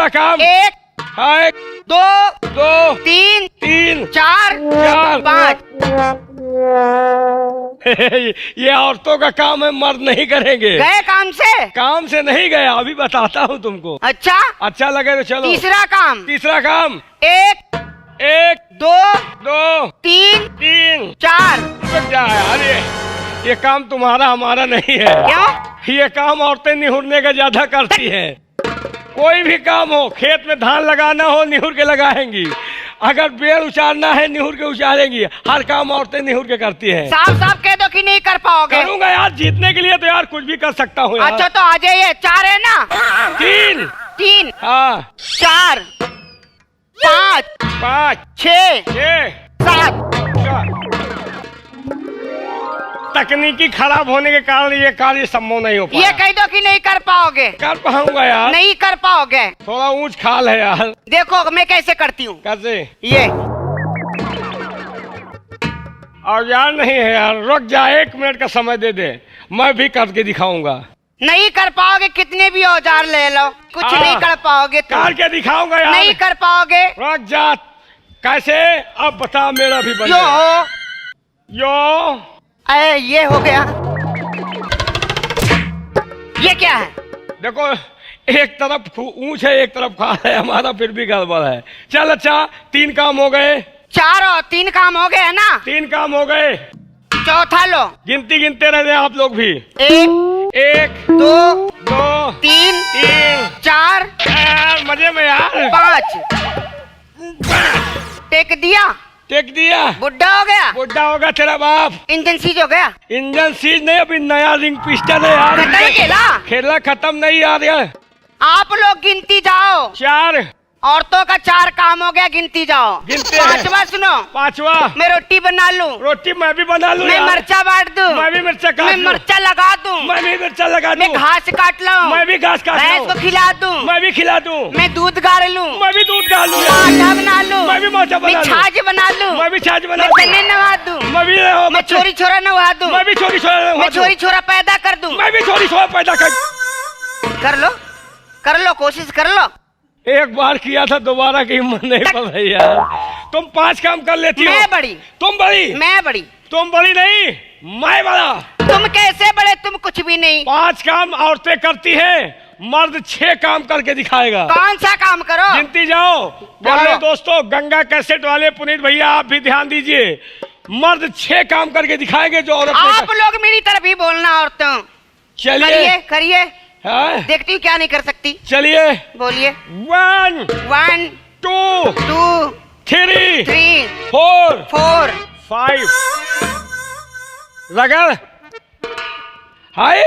काम 1 2 3 4 5। ये औरतों का काम है, मर्द नहीं करेंगे। गए काम से? काम से नहीं गया, अभी बताता हूँ तुमको। अच्छा लगे तो चलो। तीसरा काम 1 2 3 4। यार ये काम तुम्हारा हमारा नहीं है। क्यों? ये काम औरतें निहुरने का ज्यादा करती हैं। कोई भी काम हो, खेत में धान लगाना हो निहुर के लगाएंगी, अगर पेड़ उचारना है निहुर के उचारेंगी, हर काम औरतें निहुर के करती हैं। साफ कह दो कि नहीं कर पाओगे। करूंगा यार, जीतने के लिए तो यार कुछ भी कर सकता हूँ। अच्छा तो आ जाइए। 4 है ना? 3 हाँ 4 5 6 7। तकनीकी खराब होने के कारण ये कार्य संभव नहीं हो पाया। ये कह दो कि नहीं कर पाओगे। कर पाऊंगा यार। नहीं कर पाओगे। थोड़ा ऊंच खाल है यार। देखो मैं कैसे करती हूँ। कैसे? ये और यार नहीं है यार, रुक जा, 1 मिनट का समय दे दे, मैं भी करके दिखाऊंगा। नहीं कर पाओगे, कितने भी औजार ले लो, कुछ नहीं कर पाओगे। करके दिखाऊंगा यार। नहीं कर पाओगे। रुक जा। कैसे? अब बता, मेरा भी बन यो ये हो गया। ये क्या है? देखो, एक तरफ ऊंच है एक तरफ खाल है, हमारा फिर भी गड़बड़ है। चल अच्छा, 3 काम हो गए। 4 और 3 काम हो गए है ना? 3 काम हो गए। चौथा लो। गिनते रहे आप लोग भी। 1 2 3 4 मजे में यार। 5। टेक दिया। टेक दिया। बुढ़ा हो गया। बुढ़ा होगा तेरा बाप। इंजन सीज हो गया। इंजन सीज नहीं, अभी नया रिंग पिस्टन है यार। खत्म खेला। खेला खत्म नहीं यार। आप लोग गिनती जाओ। 4 औरतों का 4 काम हो गया, गिनती जाओ। गिनते हैं। 5वां सुनो। 5वां, मैं रोटी बना लूं। रोटी मैं भी बना लूं मैं यार। मर्चा बांट दूं। मैं भी मिर्चा काट मैं लूं। मर्चा लगा दूं। मैं भी मिर्चा लगा मैं दूं। घास काट लाऊं। मैं भी घास काट भैंस लूं। को खिला दूं। मैं भी खिला दूं। मैं दूध गाड़ लूं। मैं भी दूध गाड़ लूं। आटा बना लूं। मैं भी माचा बना मैं लूं। छाछ बना लूं। मैं भी छाछ बना मैं लूं। गन्ने नवा दूं। मैं चोरी छोरा नवा दूं। मैं भी चोरी छोरा मैं चोरी छोरा पैदा कर दूं। मैं भी चोरी छोरा पैदा कर लो कोशिश कर लो। एक बार किया था, दोबारा की हिम्मत नहीं पड़ रही यार। तुम 5 काम कर लेती हो। मैं बड़ी। तुम बड़ी। मैं बड़ी। तुम बड़ी नहीं, मैं बड़ा। तुम कैसे बड़े, तुम कुछ भी नहीं। 5 काम औरतें करती हैं, मर्द 6 काम करके दिखाएगा। कौन सा काम करो? गिनती जाओ। बोलो दोस्तों, गंगा कैसेट वाले पुनीत भैया आप भी ध्यान दीजिए। मर्द 6 काम करके दिखाएंगे जो औरत आप लोग मेरी तरफ ही बोलना। औरतों चलिए करिए। हाँ? देखती हूँ क्या नहीं कर सकती। चलिए बोलिए। 1 2 2 3 3 4 4 5 रगड़। हाय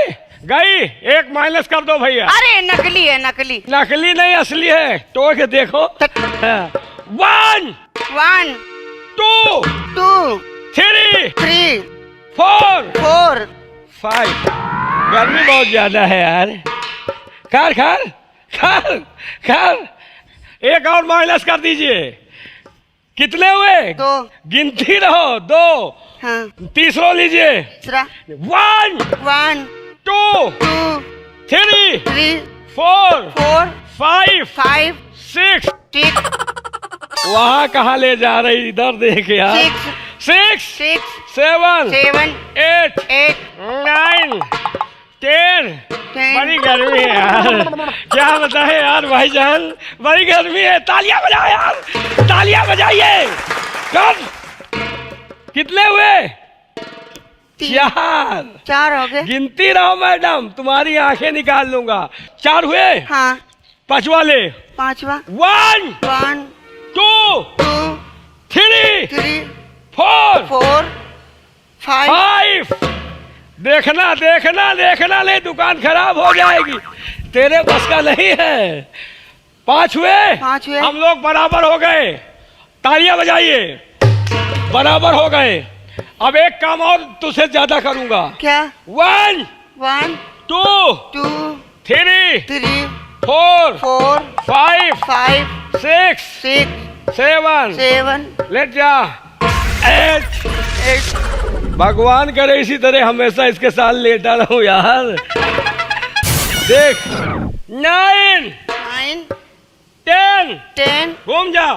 गई। 1 माइनस कर दो भैया। अरे नकली है, नकली। नकली नहीं असली है, तो के देखो। 1 2 2 3 3 4 4 5 गर्मी बहुत ज्यादा है यार। खार खार खार खार। 1 और माइनस कर दीजिए। कितने हुए? 2। गिनती रहो। 2। हाँ। तीसरा लीजिए। 1 2 3 4 5 6। वहाँ कहाँ ले जा रही, इधर देख यार। 6 7 8 9 10। बड़ी गर्मी है यार, क्या बताए यार भाईजान, बड़ी गर्मी है। तालियां बजाओ यार, तालियां बजाइए। कर। कितने हुए? 4 हो गए। गिनती रहो मैडम, तुम्हारी आंखें निकाल लूंगा। 4 हुए। हाँ। 5वां ले। 5वां। 1 2 3 4 5। देखना देखना देखना, ले दुकान खराब हो जाएगी, तेरे बस का नहीं है। 5 हुए। 5 हुए। हम लोग बराबर हो गए। तालियां बजाइए। बराबर हो गए। अब एक काम और तुझसे ज्यादा करूंगा। क्या? 1 2 3 4 5 6 7 लेट जा 8। भगवान करे इसी तरह हमेशा इसके साथ लेटा रहूं यार। देख 9 10 घूम जा।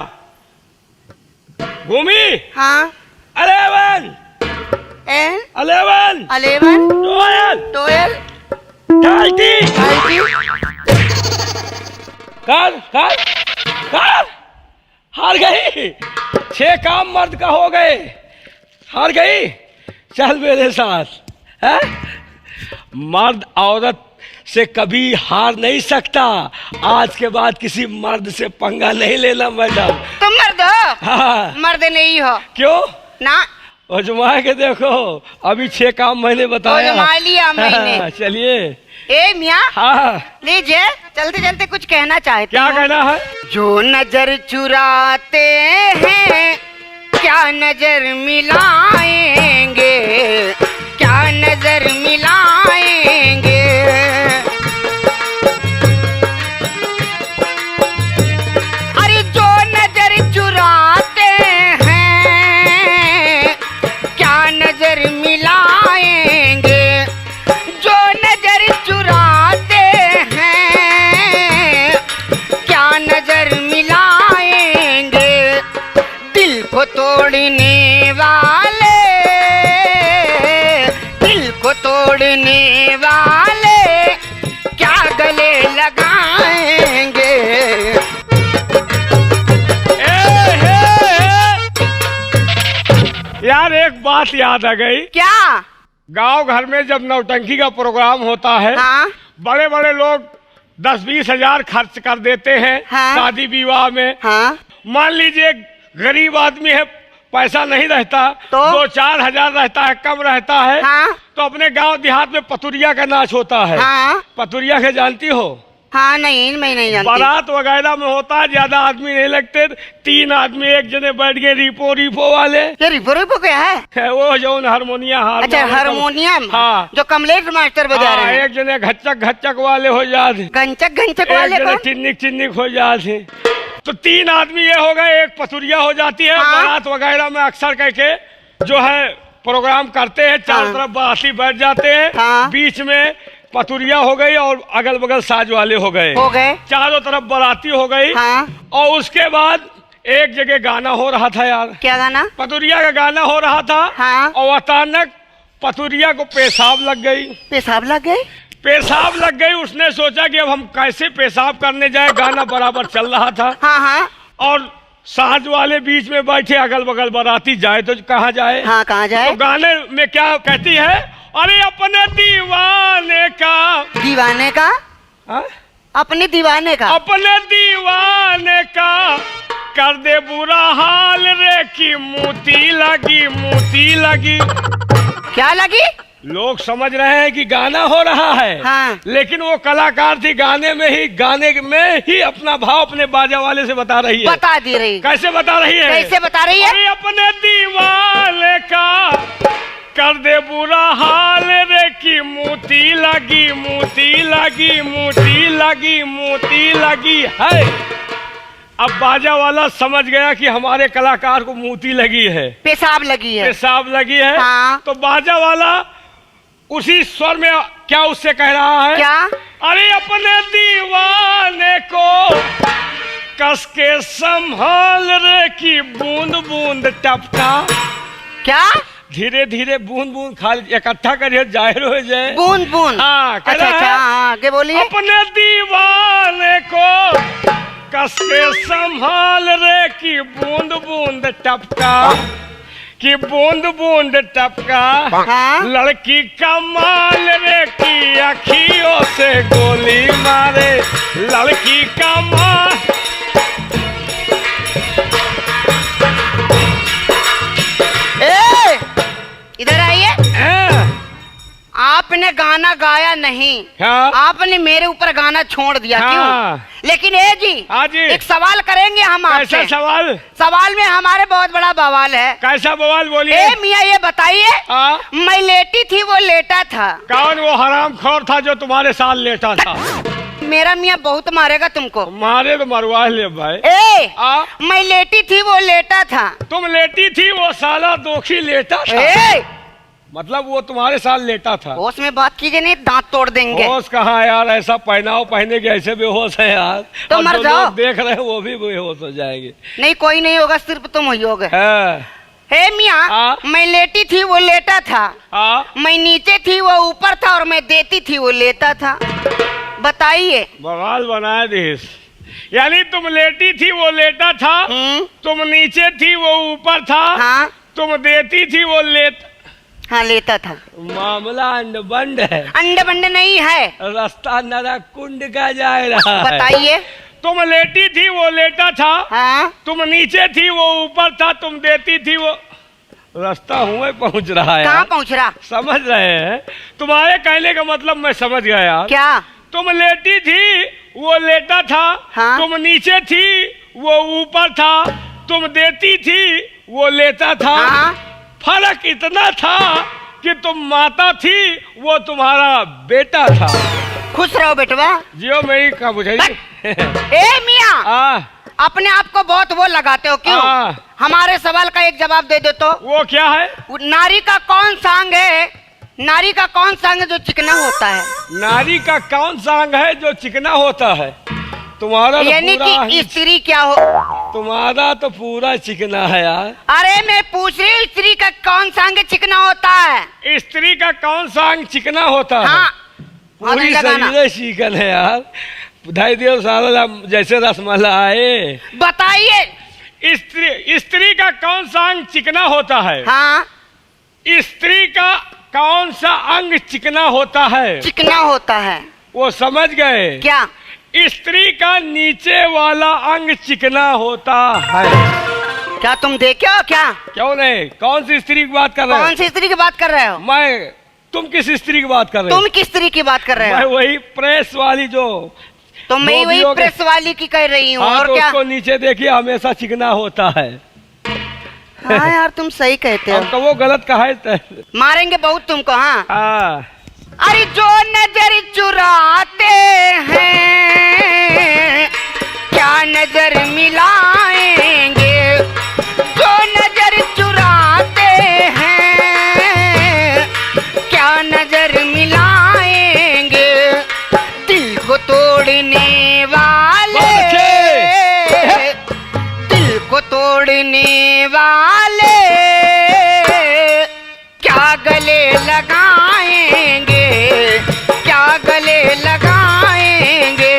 घूमी। हाँ। 11 11 12 30 कर कर कर। हार गई। 6 काम मर्द का हो गए। हार गई। चल मेरे साथ है। मर्द औरत से कभी हार नहीं सकता। आज के बाद किसी मर्द से पंगा नहीं लेना मैडम। तुम मर्द हो? हाँ। मर्द नहीं हो। क्यों? ना। आजमा के देखो, अभी 6 काम मैंने बताया। आजमा लिया मैंने। चलिए। ए मियाँ। हाँ। लीजिए, चलते चलते कुछ कहना चाहते। क्या कहना है? जो नजर चुराते हैं क्या नजर मिलाएंगे, क्या नजर मिलाएंगे। अरे जो नजर चुराते हैं क्या नजर मिलाएंगे, जो नजर चुराते हैं क्या नजर मिलाएंगे। दिल को तोड़ने वाले, दिल को तोड़ने वाले क्या गले लगाएंगे। यार एक बात याद आ गई। क्या? गांव घर में जब नौटंकी का प्रोग्राम होता है, हाँ? बड़े बड़े लोग 10-20 हजार खर्च कर देते हैं। हाँ? शादी विवाह में। हाँ? मान लीजिए गरीब आदमी है, पैसा नहीं रहता, तो 2-4 हजार रहता है, कम रहता है, हाँ तो अपने गांव देहात में पतुरिया का नाच होता है। हाँ पतुरिया के जानती हो? हाँ नहीं, मैं नहीं जानती। बारात वगैरह में होता है, ज्यादा आदमी नहीं लगते, 3 आदमी एक जने बैठ गए, रिपो वाले। ये रिपो क्या है? वो जो हारमोनिया अच्छा, हारमोनियम। हाँ, जो कमलेश मास्टर बजा रहे हैं। एक जने घच्चक वाले हो जाते, घंचक वाले, एक जने चिन्निक हो जाते। तो 3 आदमी ये हो गए, एक पतुरिया हो जाती है। हाँ? बारात वगैरह में अक्सर करके जो है प्रोग्राम करते हैं, चारों हाँ? तरफ बाराती बैठ जाते हैं, हाँ? बीच में पतुरिया हो गई और अगल बगल साज वाले हो गए, चारों तरफ बाराती हो गई। हाँ? और उसके बाद एक जगह गाना हो रहा था यार। क्या गाना? पतुरिया का गाना हो रहा था। हाँ? और अचानक पतुरिया को पेशाब लग गई। पेशाब लग गई? पेशाब लग गई। उसने सोचा कि अब हम कैसे पेशाब करने जाए, गाना बराबर चल रहा था। हाँ हाँ। और साज वाले बीच में बैठे, अगल बगल बाराती, जाए तो कहाँ जाए? हाँ, कहाँ जाए? तो गाने में क्या कहती है? अरे अपने दीवाने का। दीवाने का? हा? अपने दीवाने का? अपने दीवाने का कर दे बुरा हाल रे, की मोती लगी। क्या लगी? लोग समझ रहे हैं कि गाना हो रहा है। हाँ। लेकिन वो कलाकार थी, गाने में ही अपना भाव अपने बाजा वाले से बता रही है। बता दी रही। कैसे बता रही है? कैसे बता रही है? अरे अपने दीवाने का कर दे बुरा हाल रे, की मोती लगी है। अब बाजा वाला समझ गया कि हमारे कलाकार को मोती लगी है, पेशाब लगी है। हाँ। तो बाजा वाला उसी स्वर में क्या उससे कह रहा है? क्या? अरे अपने दीवाने को कस के संभाल रे, की बूंद टपका। क्या? धीरे धीरे बूंद खाली इकट्ठा करिए, जाहिर हो जाए। बूंद। हाँ, अच्छा, हाँ, आगे बोलिए। अपने दीवाने को कस के संभाल रे, की बूंद टपका, कि बूंद टपका। हाँ? लड़की का माल रे, की अखियों से गोली मारे, लड़की का माल। इधर आइए। आपने गाना गाया नहीं। हाँ? आपने मेरे ऊपर गाना छोड़ दिया। हाँ। क्यों? लेकिन ए जी, हाँ जी, एक सवाल करेंगे हम आपसे। कैसा सवाल? सवाल में हमारे बहुत बड़ा बवाल है। कैसा बवाल बोलिए? ए मियाँ, ये बताइए, मैं लेटी थी, वो लेटा था। कौन वो हरामखोर था जो तुम्हारे साथ लेटा था? मेरा मियाँ बहुत मारेगा तुमको। मारे तो मरवा ले भाई। मैं लेटी थी, वो लेटा था। तुम लेटी थी, वो साला दोखी लेटा था। मतलब वो तुम्हारे साथ लेटा था। होश में बात कीजिए, नहीं दांत तोड़ देंगे। होश कहाँ यार, ऐसा पहनाव पहने के ऐसे बेहोश है यार। तो मर जाओ। देख रहे हैं वो भी बेहोश हो जाएंगे। नहीं, कोई नहीं होगा, सिर्फ तुम ही होगे। हे मियाँ, मैं लेटी थी, वो लेटा था। मैं नीचे थी, वो ऊपर था, और मैं देती थी, वो लेता था। बताइए। बवाल बनाया देश। यानी तुम लेटी थी, वो लेटा था, तुम नीचे थी, वो ऊपर था। हाँ? तुम देती थी, वो लेता था। मामला अंडबंड है। अंडबंड नहीं है, रास्ता नरक कुंड का जा रहा है। बताइए। तुम लेटी थी, वो लेटा था। हाँ? तुम नीचे थी, वो ऊपर था, तुम देती थी, वो रास्ता हुए पहुंच रहा है। कहाँ पहुंच रहा? समझ रहे हैं? तुम्हारे कहने का मतलब मैं समझ गया यार। क्या? तुम लेटी थी, वो लेटा था। हाँ? तुम नीचे थी, वो ऊपर था, तुम देती थी, वो लेता था। हाँ? फर्क इतना था कि तुम माता थी, वो तुम्हारा बेटा था। खुश रहो बेटवा। जियो मेरी का बुझाई। ए मियाँ, अपने आप को बहुत वो लगाते हो क्यों? हमारे सवाल का एक जवाब दे दो तो। वो क्या है? नारी का कौन सा अंग है? नारी का कौन सा अंग जो चिकना होता है? नारी का कौन सा अंग है जो चिकना होता है? तुम्हारा यानी कि स्त्री क्या हो? तुम्हारा तो पूरा चिकना है यार। अरे मैं पूछ रही हूँ, स्त्री का कौन सा अंग चिकना होता है? स्त्री का कौन सा अंग चिकना होता है? हाँ। पूरी शरीर चिकन है यार। बधाई दियो साला जैसे रसमलाई। बताइए। स्त्री का कौन सा अंग चिकना होता है? हाँ? स्त्री का कौन सा अंग चिकना होता है? चिकना होता है। वो समझ गए क्या? स्त्री का नीचे वाला अंग चिकना होता है। क्या तुम देखे हो क्या? क्यों नहीं? कौन सी स्त्री की बात कर रहे हो? कौन सी स्त्री की बात कर रहे हो? तुम किस स्त्री की बात कर रहे हो? तुम किस स्त्री की बात कर रहे मैं हो? वही प्रेस वाली जो तो मैं वही प्रेस वाली की कह रही हूँ। हाँ, और तो क्या? उसको नीचे देखिए हमेशा चिकना होता है। हाँ यार तुम सही कहते हो। अब तो वो गलत कहा है। मारेंगे बहुत तुमको। हाँ हाँ। अरे जो नजर चुराते हैं क्या नजर मिलाएंगे? जो नजर चुराते हैं क्या नजर मिलाएंगे? दिल को तोड़ने वाले, दिल को तोड़ने वाले क्या गले लगाएंगे? क्या गले लगाएंगे?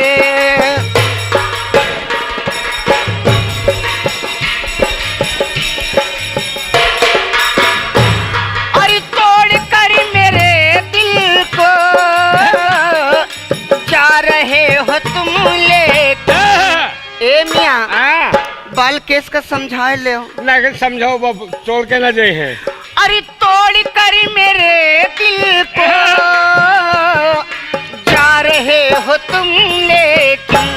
अरे तोड़ कर मेरे दिल को जा रहे हो तुम लेकर। ए मियाँ बाल केस का समझा ले। नहीं समझाओ बाबू, छोड़ के ना जाए हैं। अरे तोड़ कर मेरे दिल को जा रहे हो तुम लेकिन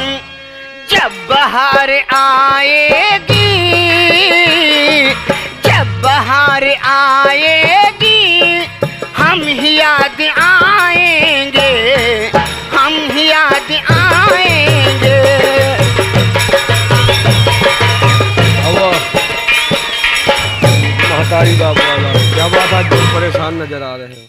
जब बहार आएगी, जब बहार आएगी हम ही याद आएंगे, हम ही याद आएंगे। महतारी बाबू वाला क्या बात, आज तुम परेशान नजर आ रहे हो।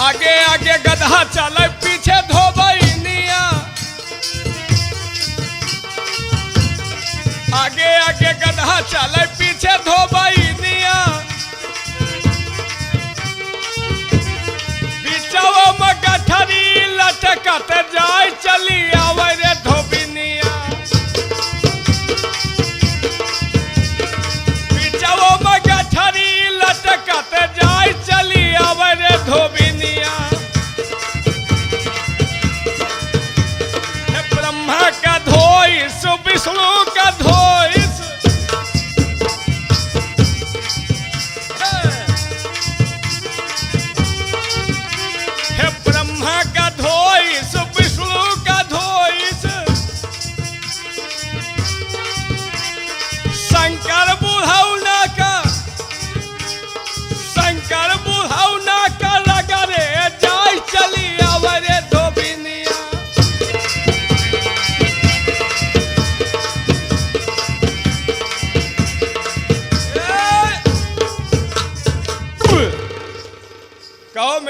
आगे आगे गधा चले पीछे धोबैनिया, आगे आगे गधा चले पीछे धोबैनिया, बिचवा में गठरी लटकत जाए चली आवे रे धोबिनिया, बिचवा में गठरी लटकत जाए चली आवे रे धोबिनिया। ब्रह्मा का धोइस विष्णु का धोइस, हे ब्रह्मा का धोइस विष्णु का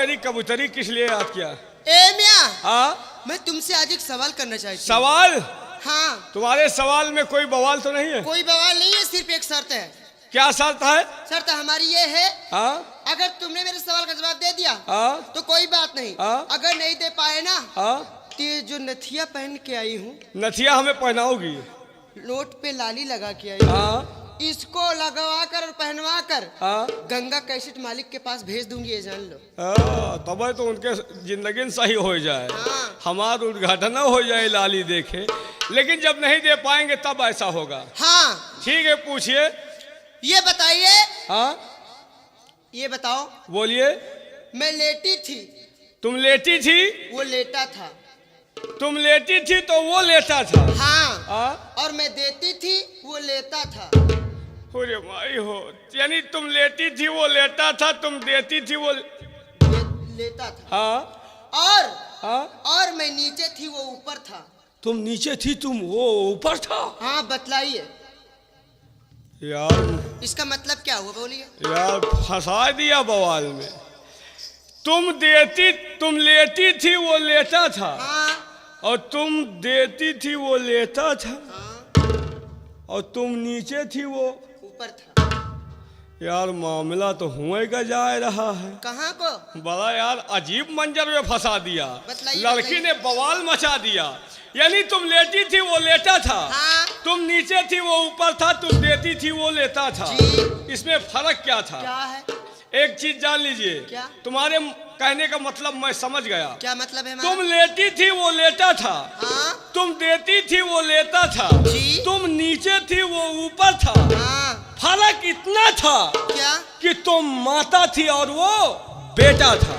मेरी कबूतरी किस लिए याद किया? ए मियां, हाँ, मैं तुमसे आज एक सवाल करना चाहती हूँ। सवाल? हाँ। तुम्हारे सवाल में कोई बवाल तो नहीं है? कोई बवाल नहीं है, सिर्फ एक शर्त है। क्या शर्त है? शर्त हमारी ये है, हाँ अगर तुमने मेरे सवाल का जवाब दे दिया हाँ तो कोई बात नहीं, हाँ। अगर नहीं दे पाए ना हाँ। तो ये जो नथिया पहन के आई हूँ, नथिया हमें पहनाओगी? नोट पे लाली लगा के आई हूँ, हाँ इसको लगवा कर और पहनवा कर हाँ। गंगा कैसेट मालिक के पास भेज दूंगी, ये जान लो। तब तो उनके जिंदगी सही हो जाए, हाँ। हमारा उद्घाटन हो जाए लाली देखे। लेकिन जब नहीं दे पाएंगे तब ऐसा होगा। हाँ ठीक है, पूछिए। ये बताइए, हाँ ये बताओ, बोलिए। मैं लेटी थी, तुम लेटी थी, वो लेटा था। तुम लेटी थी तो वो लेटा था। हाँ, हाँ? और मैं देती थी, वो लेता था। अरे माई हो, यानी तुम लेटी थी वो लेटा था, तुम देती थी वो लेता था। हाँ हाँ, हाँ। और मैं नीचे थी, वो ऊपर था। तुम नीचे थी, तुम वो ऊपर था। हाँ, बतलाइए यार, इसका मतलब क्या हुआ, बोलिए। यार फंसा दिया बवाल में। तुम लेटी थी वो लेटा था। हाँ, और तुम देती थी वो लेता था। हाँ, और तुम नीचे थी वो ऊपर था। यार मामला तो हुए का जा रहा है। कहाँ को? बड़ा यार अजीब मंजर में फंसा दिया। बतलाइए, लड़की ने बवाल मचा दिया। यानी तुम लेटी थी वो लेटा था। हाँ। तुम नीचे थी वो ऊपर था, तुम देती थी वो लेता था। जी। इसमें फर्क क्या था? क्या है? एक चीज जान लीजिए। क्या? तुम्हारे कहने का मतलब मैं समझ गया। क्या मतलब है? तुम लेटी थी वो लेटा था। हाँ, तुम देती थी वो लेता था। जी। तुम नीचे थी वो ऊपर था। हाँ। फर्क इतना था क्या? कि तुम माता थी और वो बेटा था।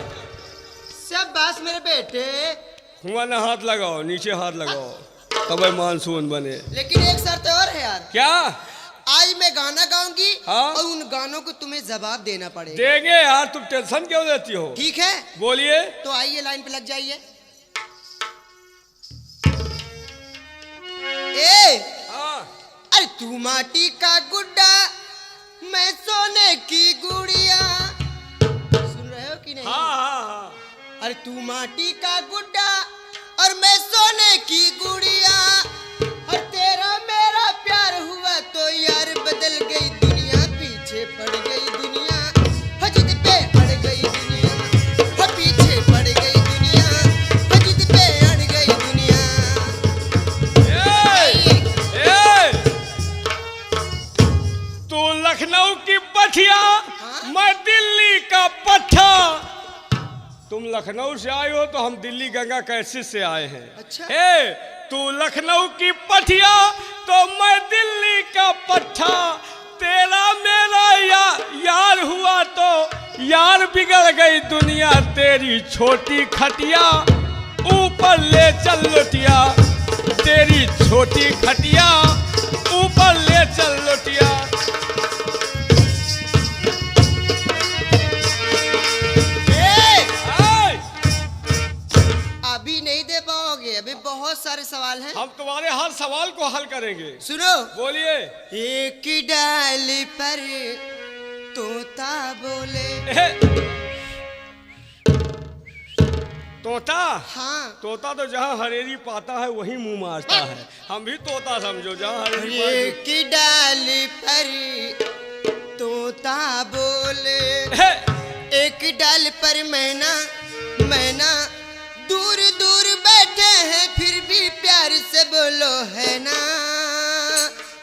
सब बात मेरे बेटे। हुआ ना, हाथ लगाओ, नीचे हाथ लगाओ, तब मानसून बने। लेकिन एक शर्त और है यार। क्या? आज मैं गाना गाऊंगी, हाँ? और उन गानों को तुम्हें जवाब देना पड़ेगा। देंगे यार, तुम टेंशन क्यों लेती हो? ठीक है, बोलिए। तो आइए लाइन पे लग जाइए। हाँ। अरे तू माटी का गुड्डा, मैं सोने की गुड़िया। सुन रहे हो कि नहीं? हाँ हाँ हाँ। अरे तू माटी का गुड्डा और मैं सोने की गुड़िया, और तेरा मेरा प्यार हुआ तो यार बदल गई दुनिया, पीछे पड़ गई दुनिया, हजिद पे अड़ गई दुनिया, हो पीछे पड़ गई दुनिया, हजिद पे अड़ गई दुनिया। तू लखनऊ की पठिया, हाँ? मैं दिल्ली का पट्ठा। तुम लखनऊ से आए हो तो हम दिल्ली गंगा कैसेट से आए हैं। अच्छा। तू लखनऊ की पठिया तो मैं दिल्ली का पट्ठा, तेरा मेरा यार हुआ तो यार बिगड़ गई दुनिया, तेरी छोटी खटिया ऊपर ले चल लोटिया, तेरी छोटी खटिया ऊपर ले चल लोटिया। अभी नहीं दे पाओगे, अभी बहुत सारे सवाल हैं। हम तुम्हारे हर सवाल को हल करेंगे। सुनो, बोलिए। एक डाल पर तोता बोले। तोता? हाँ। तोता तो जहाँ हरेरी पाता है वहीं मुंह मारता है। हम भी तोता समझो, जहाँ हरेरी पाता है। एक डाल पर तोता बोले, एक डाल पर मैना, मैना दूर दूर बैठे हैं फिर भी प्यार से बोलो है ना,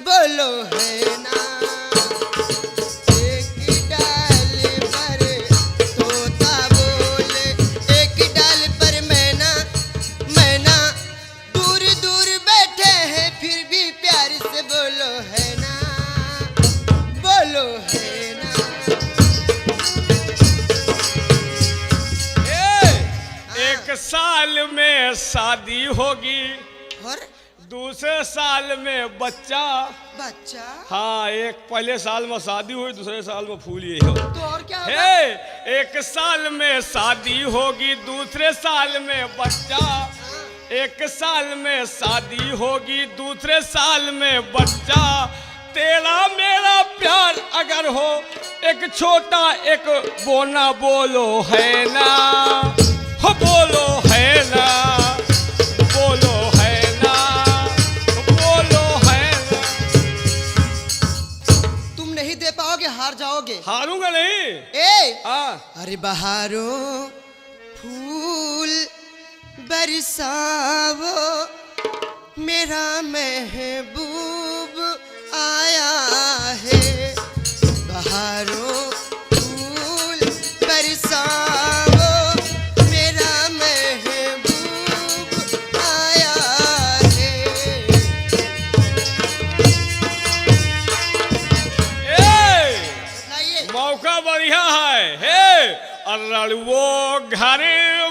बोलो है ना। एक डाल पर तोता बोले, एक डाल पर मैना, मैना दूर दूर बैठे हैं फिर भी प्यार से बोलो है ना, बोलो है ना। एक साल में शादी होगी, और दूसरे साल में बच्चा। बच्चा? हाँ, एक पहले साल में शादी हुई, दूसरे साल में फूल ये हो। तो और क्या होगा? एक साल में शादी होगी, दूसरे साल में बच्चा। एक साल में शादी होगी, दूसरे साल में बच्चा, तेरा मेरा प्यार अगर हो एक छोटा एक बोना बोलो है ना, हो बोलो है ना, बोलो है ना, बोलो है ना। तुम नहीं दे पाओगे, हार जाओगे। हारूंगा नहीं। अरे बहारों फूल बरसावो, मेरा महबूब आया है। बहारों फूल बरसावो, मेरा महबूब आया है। मौका बढ़िया है। हे अरड़ुओ घर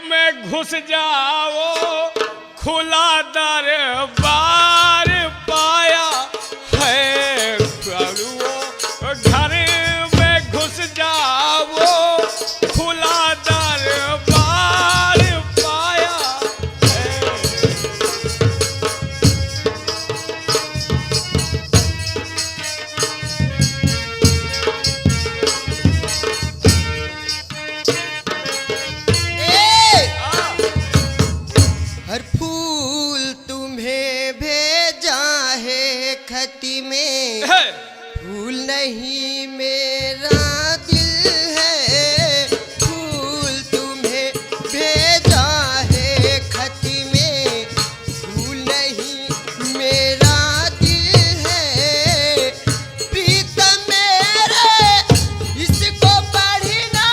में घुस जाओ, खुला दरबार पाया है। अरड़ुओ घर में घुस जाओ, खुला दरबार पाया है। हर फूल तुम्हें भेजा है खती में, फूल नहीं मेरा दिल है। फूल तुम्हें भेजा है खती में, फूल नहीं मेरा दिल है। प्रीतम मेरे इसको पढ़ी ना,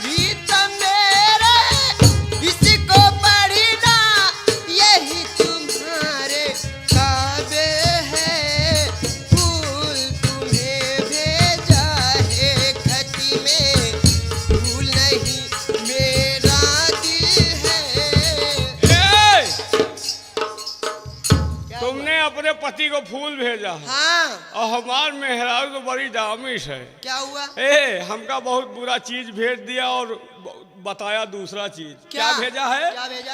प्रीतम मेरे इसको पढ़ी ना, यही तुम्हारे काबे है। फूल तुम्हें भेजा है खती में, फूल नहीं मेरा दिल है। तुमने अपने पति को फूल भेजा है, हाँ, और हमार मेहरारू तो बड़ी दामिश है। क्या हुआ? हमका बहुत बुरा चीज भेज दिया और बताया दूसरा चीज। क्या भेजा है? क्या भेजा?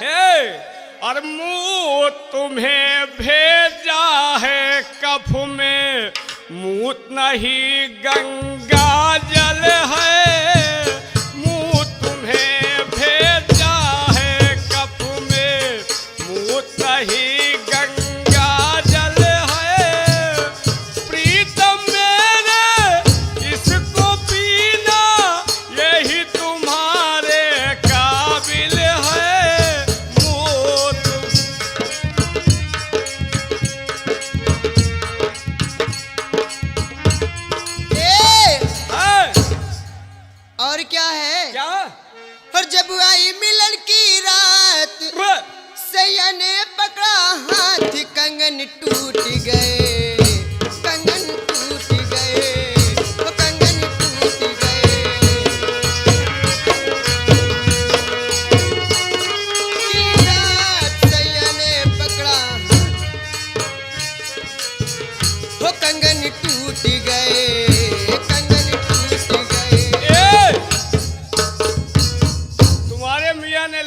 और मुँह तुम्हें भेजा है कफ में, मूत नहीं गंगा जल है। मुँह तुम्हें भेजा है कफ में, मूत नहीं गंगा जल है। प्रीतम मेरे इसको पीना, यही तुम्हारे काबिल है। मूत और क्या है? क्या? और जब आई मिलन की रात, सैया ने पकड़ा हाथ, कंगन टूट गए, कंगन टूट गए, वो कंगन टूट गए। की रात सैया ने पकड़ा, वो कंगन टूट गए, कंगन टूट गए। तुम्हारे मियाँ ने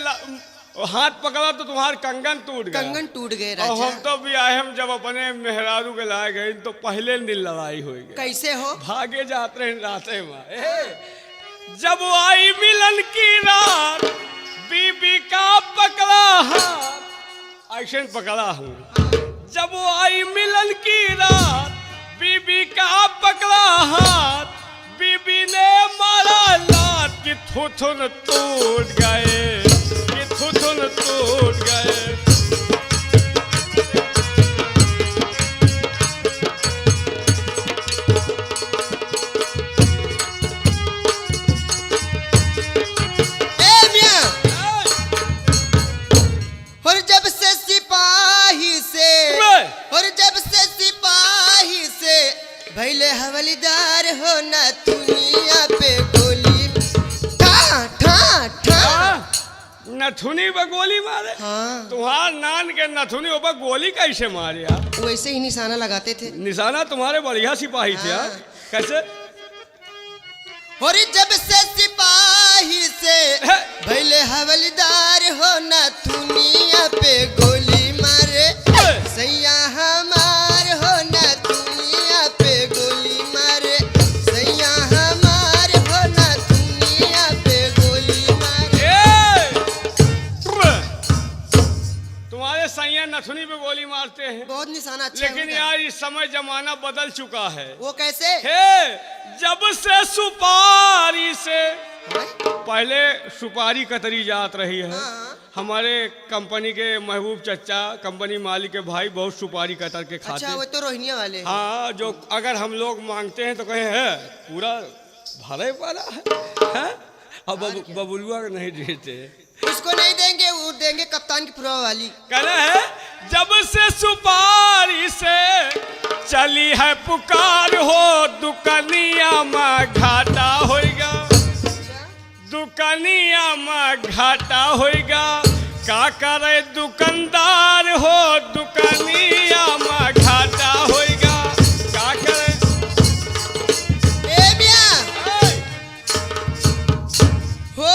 हाथ पकड़ा तो तुम्हारे कंगन टूट गया। कंगन टूट गए और राजा। हम तो भी आए, हम जब अपने मेहरारू के लाए गए तो पहले दिन लड़ाई हो गई। कैसे हो? भागे जाते हैं राते में। जब आई मिलन की रात, बीबी का पकड़ा हाथ, ऐसे पकड़ा हूँ। जब आई मिलन की रात, बीबी का पकड़ा हाथ, बीबी ने मारा लात कि थुथुन टूट गए, कि थुथुन टूट गए। ए मियां, और जब से सिपाही से, और जब से सिपाही से भैले हवलदार हो ना, दुनिया पे गोली ठा ठा ठा। नथुनी पर गोली मारे? हाँ, तुम्हार नान के नथुनी पर गोली कैसे मारे यार? वैसे ही निशाना लगाते थे। निशाना तुम्हारे बढ़िया सिपाही थे यार। कैसे? और जब से सिपाही से भैले हवलदार हो ना, दुनिया पे गोली मारे, सैया हमार हो ना, दुनिया पे गोली मारे, सैया हमार। अच्छा लेकिन होगा। यार इस समय जमाना बदल चुका है। वो कैसे? हे, जब से सुपारी से हाँ? पहले सुपारी कतरी जात रही है। हाँ। हमारे कंपनी के महबूब चचा, कंपनी मालिक के भाई बहुत सुपारी कतर के खाते। अच्छा, वो तो रोहिणिया वाले हैं। हाँ, जो अगर हम लोग मांगते हैं तो कहें है पूरा भरे वाला है? अब बबुलुआ नहीं देते। उसको नहीं देंगे, वो देंगे कप्तान की पुरवा वाली। कहना है जब से सुपारी से चली है पुकार हो, दुकनिया में घाटा होएगा, दुकनिया में घाटा होएगा। का करे दुकानदार हो, दुकनिया में घाटा होएगा। का करे ए मियां हो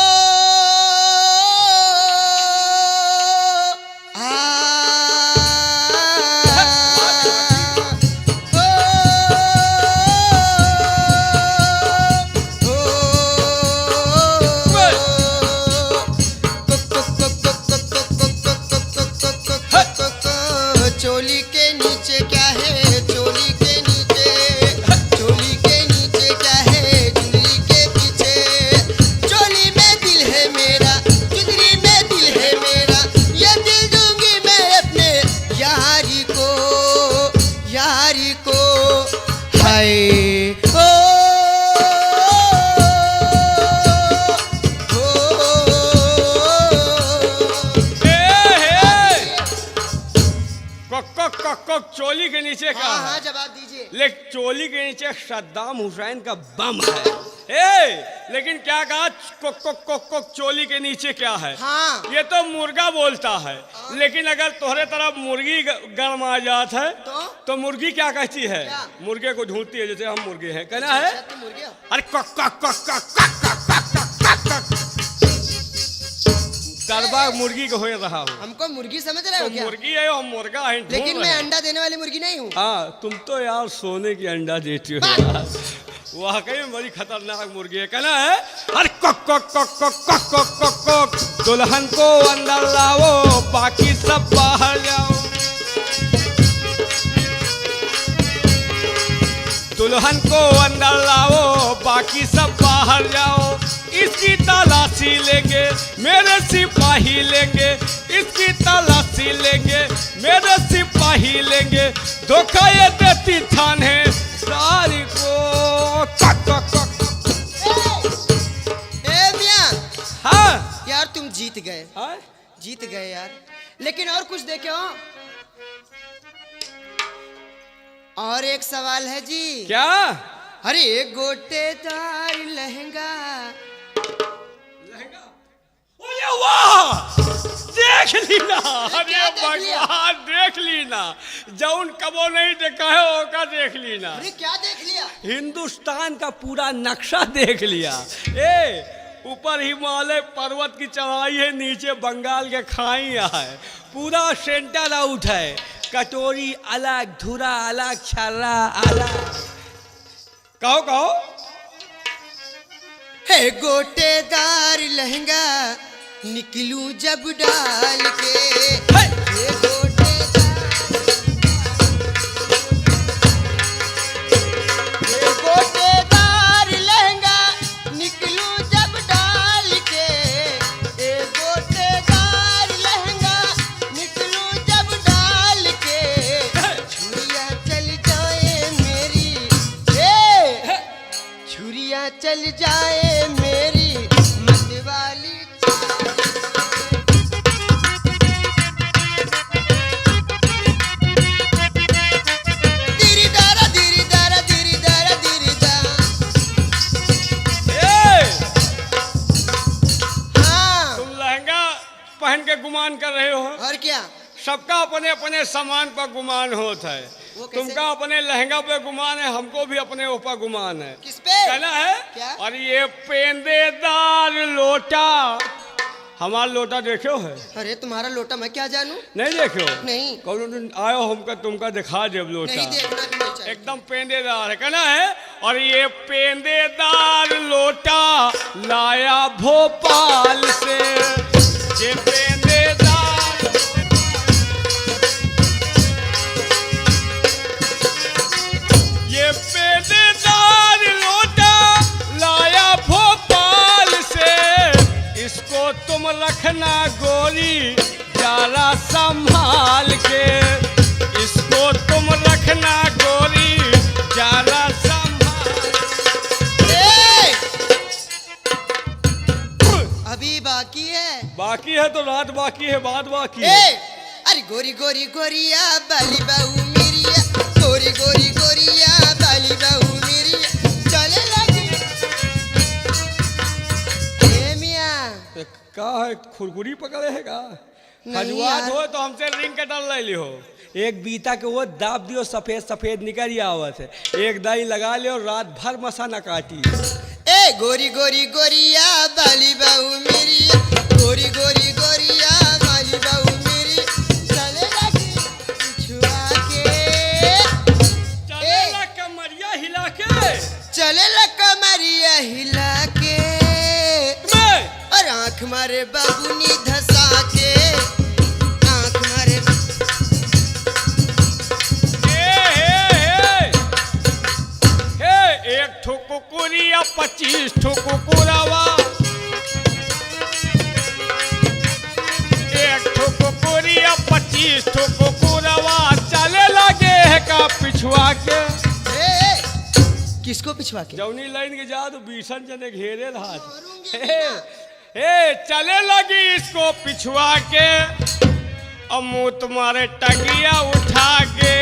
चोली के नीचे क्या है? चोली के नीचे, चोली के नीचे क्या है? चुंदरी के पीछे। चोली में दिल है मेरा, चुंदरी में दिल है मेरा। ये दिल दूंगी मैं अपने यारी को, यारी को। हाय ओ कक चोली के नीचे का हाँ है? हाँ, जवाब दीजिए। लेकिन चोली के नीचे सद्दाम हुसैन का बम है। लेकिन क्या कहा? कोक चोली के नीचे क्या है? हाँ। ये तो मुर्गा बोलता है। लेकिन अगर तोहरे तरफ मुर्गी गर्म आ जात है तो मुर्गी क्या कहती है? क्या? मुर्गे को ढूंढती है, जैसे हम मुर्गे हैं। कहना है अच्छा, तुम मुर्गे हो? अरे दरबा मुर्गी को हो रहा हूँ। हमको मुर्गी समझ रहे हो तो क्या? मुर्गी है और मुर्गा है, ढूंढ लेकिन रहे मैं हैं। अंडा देने वाली मुर्गी नहीं हूँ। हाँ, तुम तो यार सोने की अंडा देती हो यार। वाकई में बड़ी खतरनाक मुर्गी है। कहना है अरे कोक दुल्हन को अंदर लाओ, बाकी सब बाहर जाओ। दुल्हन को अंदर लाओ, बाकी सब बाहर जाओ। इसकी तलाशी लेंगे मेरे सिपाही लेंगे, इसकी तलाशी लेंगे मेरे सिपाही लेंगे। धोखा ये देती थाने सारी को। ए मियां, हाँ यार तुम जीत गए, हाँ? जीत गए यार। लेकिन और कुछ देखे हो? और एक सवाल है जी। क्या? अरे एक गोटेदार लहंगा। अरे वाह, देख ली ना। अरे क्या देख लिया? भगवान, देख ली ना। जौन कबो नहीं देखा है ओका देख ली ना। अरे क्या देख लिया? हिंदुस्तान का पूरा नक्शा देख लिया। ऊपर हिमालय पर्वत की चढ़ाई है, नीचे बंगाल के खाइयाँ है। पूरा सेंटर आउट है। कटोरी अलग, धुरा अलग, छर्रा अलग। कहो कहो। है गोटेदार लहंगा निकलूं जब डाल के। ये गोटेदार लहंगा निकलूं जब डाल के। ये गोटेदार लहंगा निकलूं जब डाल के। छुरिया चल जाए मेरी, छुरिया चल जाए मेरी मतवाली। पहन के गुमान कर रहे हो। और क्या? सबका अपने अपने सामान पर गुमान होता है। वो कैसे? तुमका अपने लहंगा पे गुमान है, हमको भी अपने ऊपर गुमान है। किस पे? कहना है क्या? और ये पेंदेदार लोटा, हमारा लोटा देखो है? अरे तुम्हारा लोटा मैं क्या जानूं? नहीं देखो? नहीं। कौन दिन आयो हमका तुमका दिखा देव लोटा। नहीं देखना भी नहीं चाहिए। एकदम पेंदेदार है। कहना है और ये पेंदेदार लोटा लाया भोपाल से। ये पेंदेदार है तो रात बाकी है, बात बाकी ए है। अरे गोरी गोरी गोरिया बाली बाऊ मेरिया, गोरी गोरी गोरिया बाली बाऊ मेरिया, चले लगी ए मियां। का है खुरकुरी पकड़े है का? नहीं खजुआत यार। हो तो हमसे रिंग के डर ले लियो। एक बीता के वो दाब दियो, सफेद सफेद निकल आवत है, एक दाई लगा लियो, रात भर मसा न काटी। ए गोरी गोरी गोरिया बाली बाऊ मेरिया, गोरी गोरी गोरिया बाली बाऊ मेरी, चले लगी पिछुआ के, चले ला कमरिया हिला के, चले ला कमरिया हिला के, मैं और आँख मारे बाबूनी धसा के, आँख मारे एक ठो कुकुरिया 25 ठो कुकुरावा, एक ठो कुकुरिया 25 ठो कुकुरावा, चले लगे है का पिछुआ के। किसको पिछवा के? जौनी लाइन के जा तो बीसन जने घेरे चले लगी इसको पिछुआ के, अब मुँह तुम्हारे टगिया उठा के,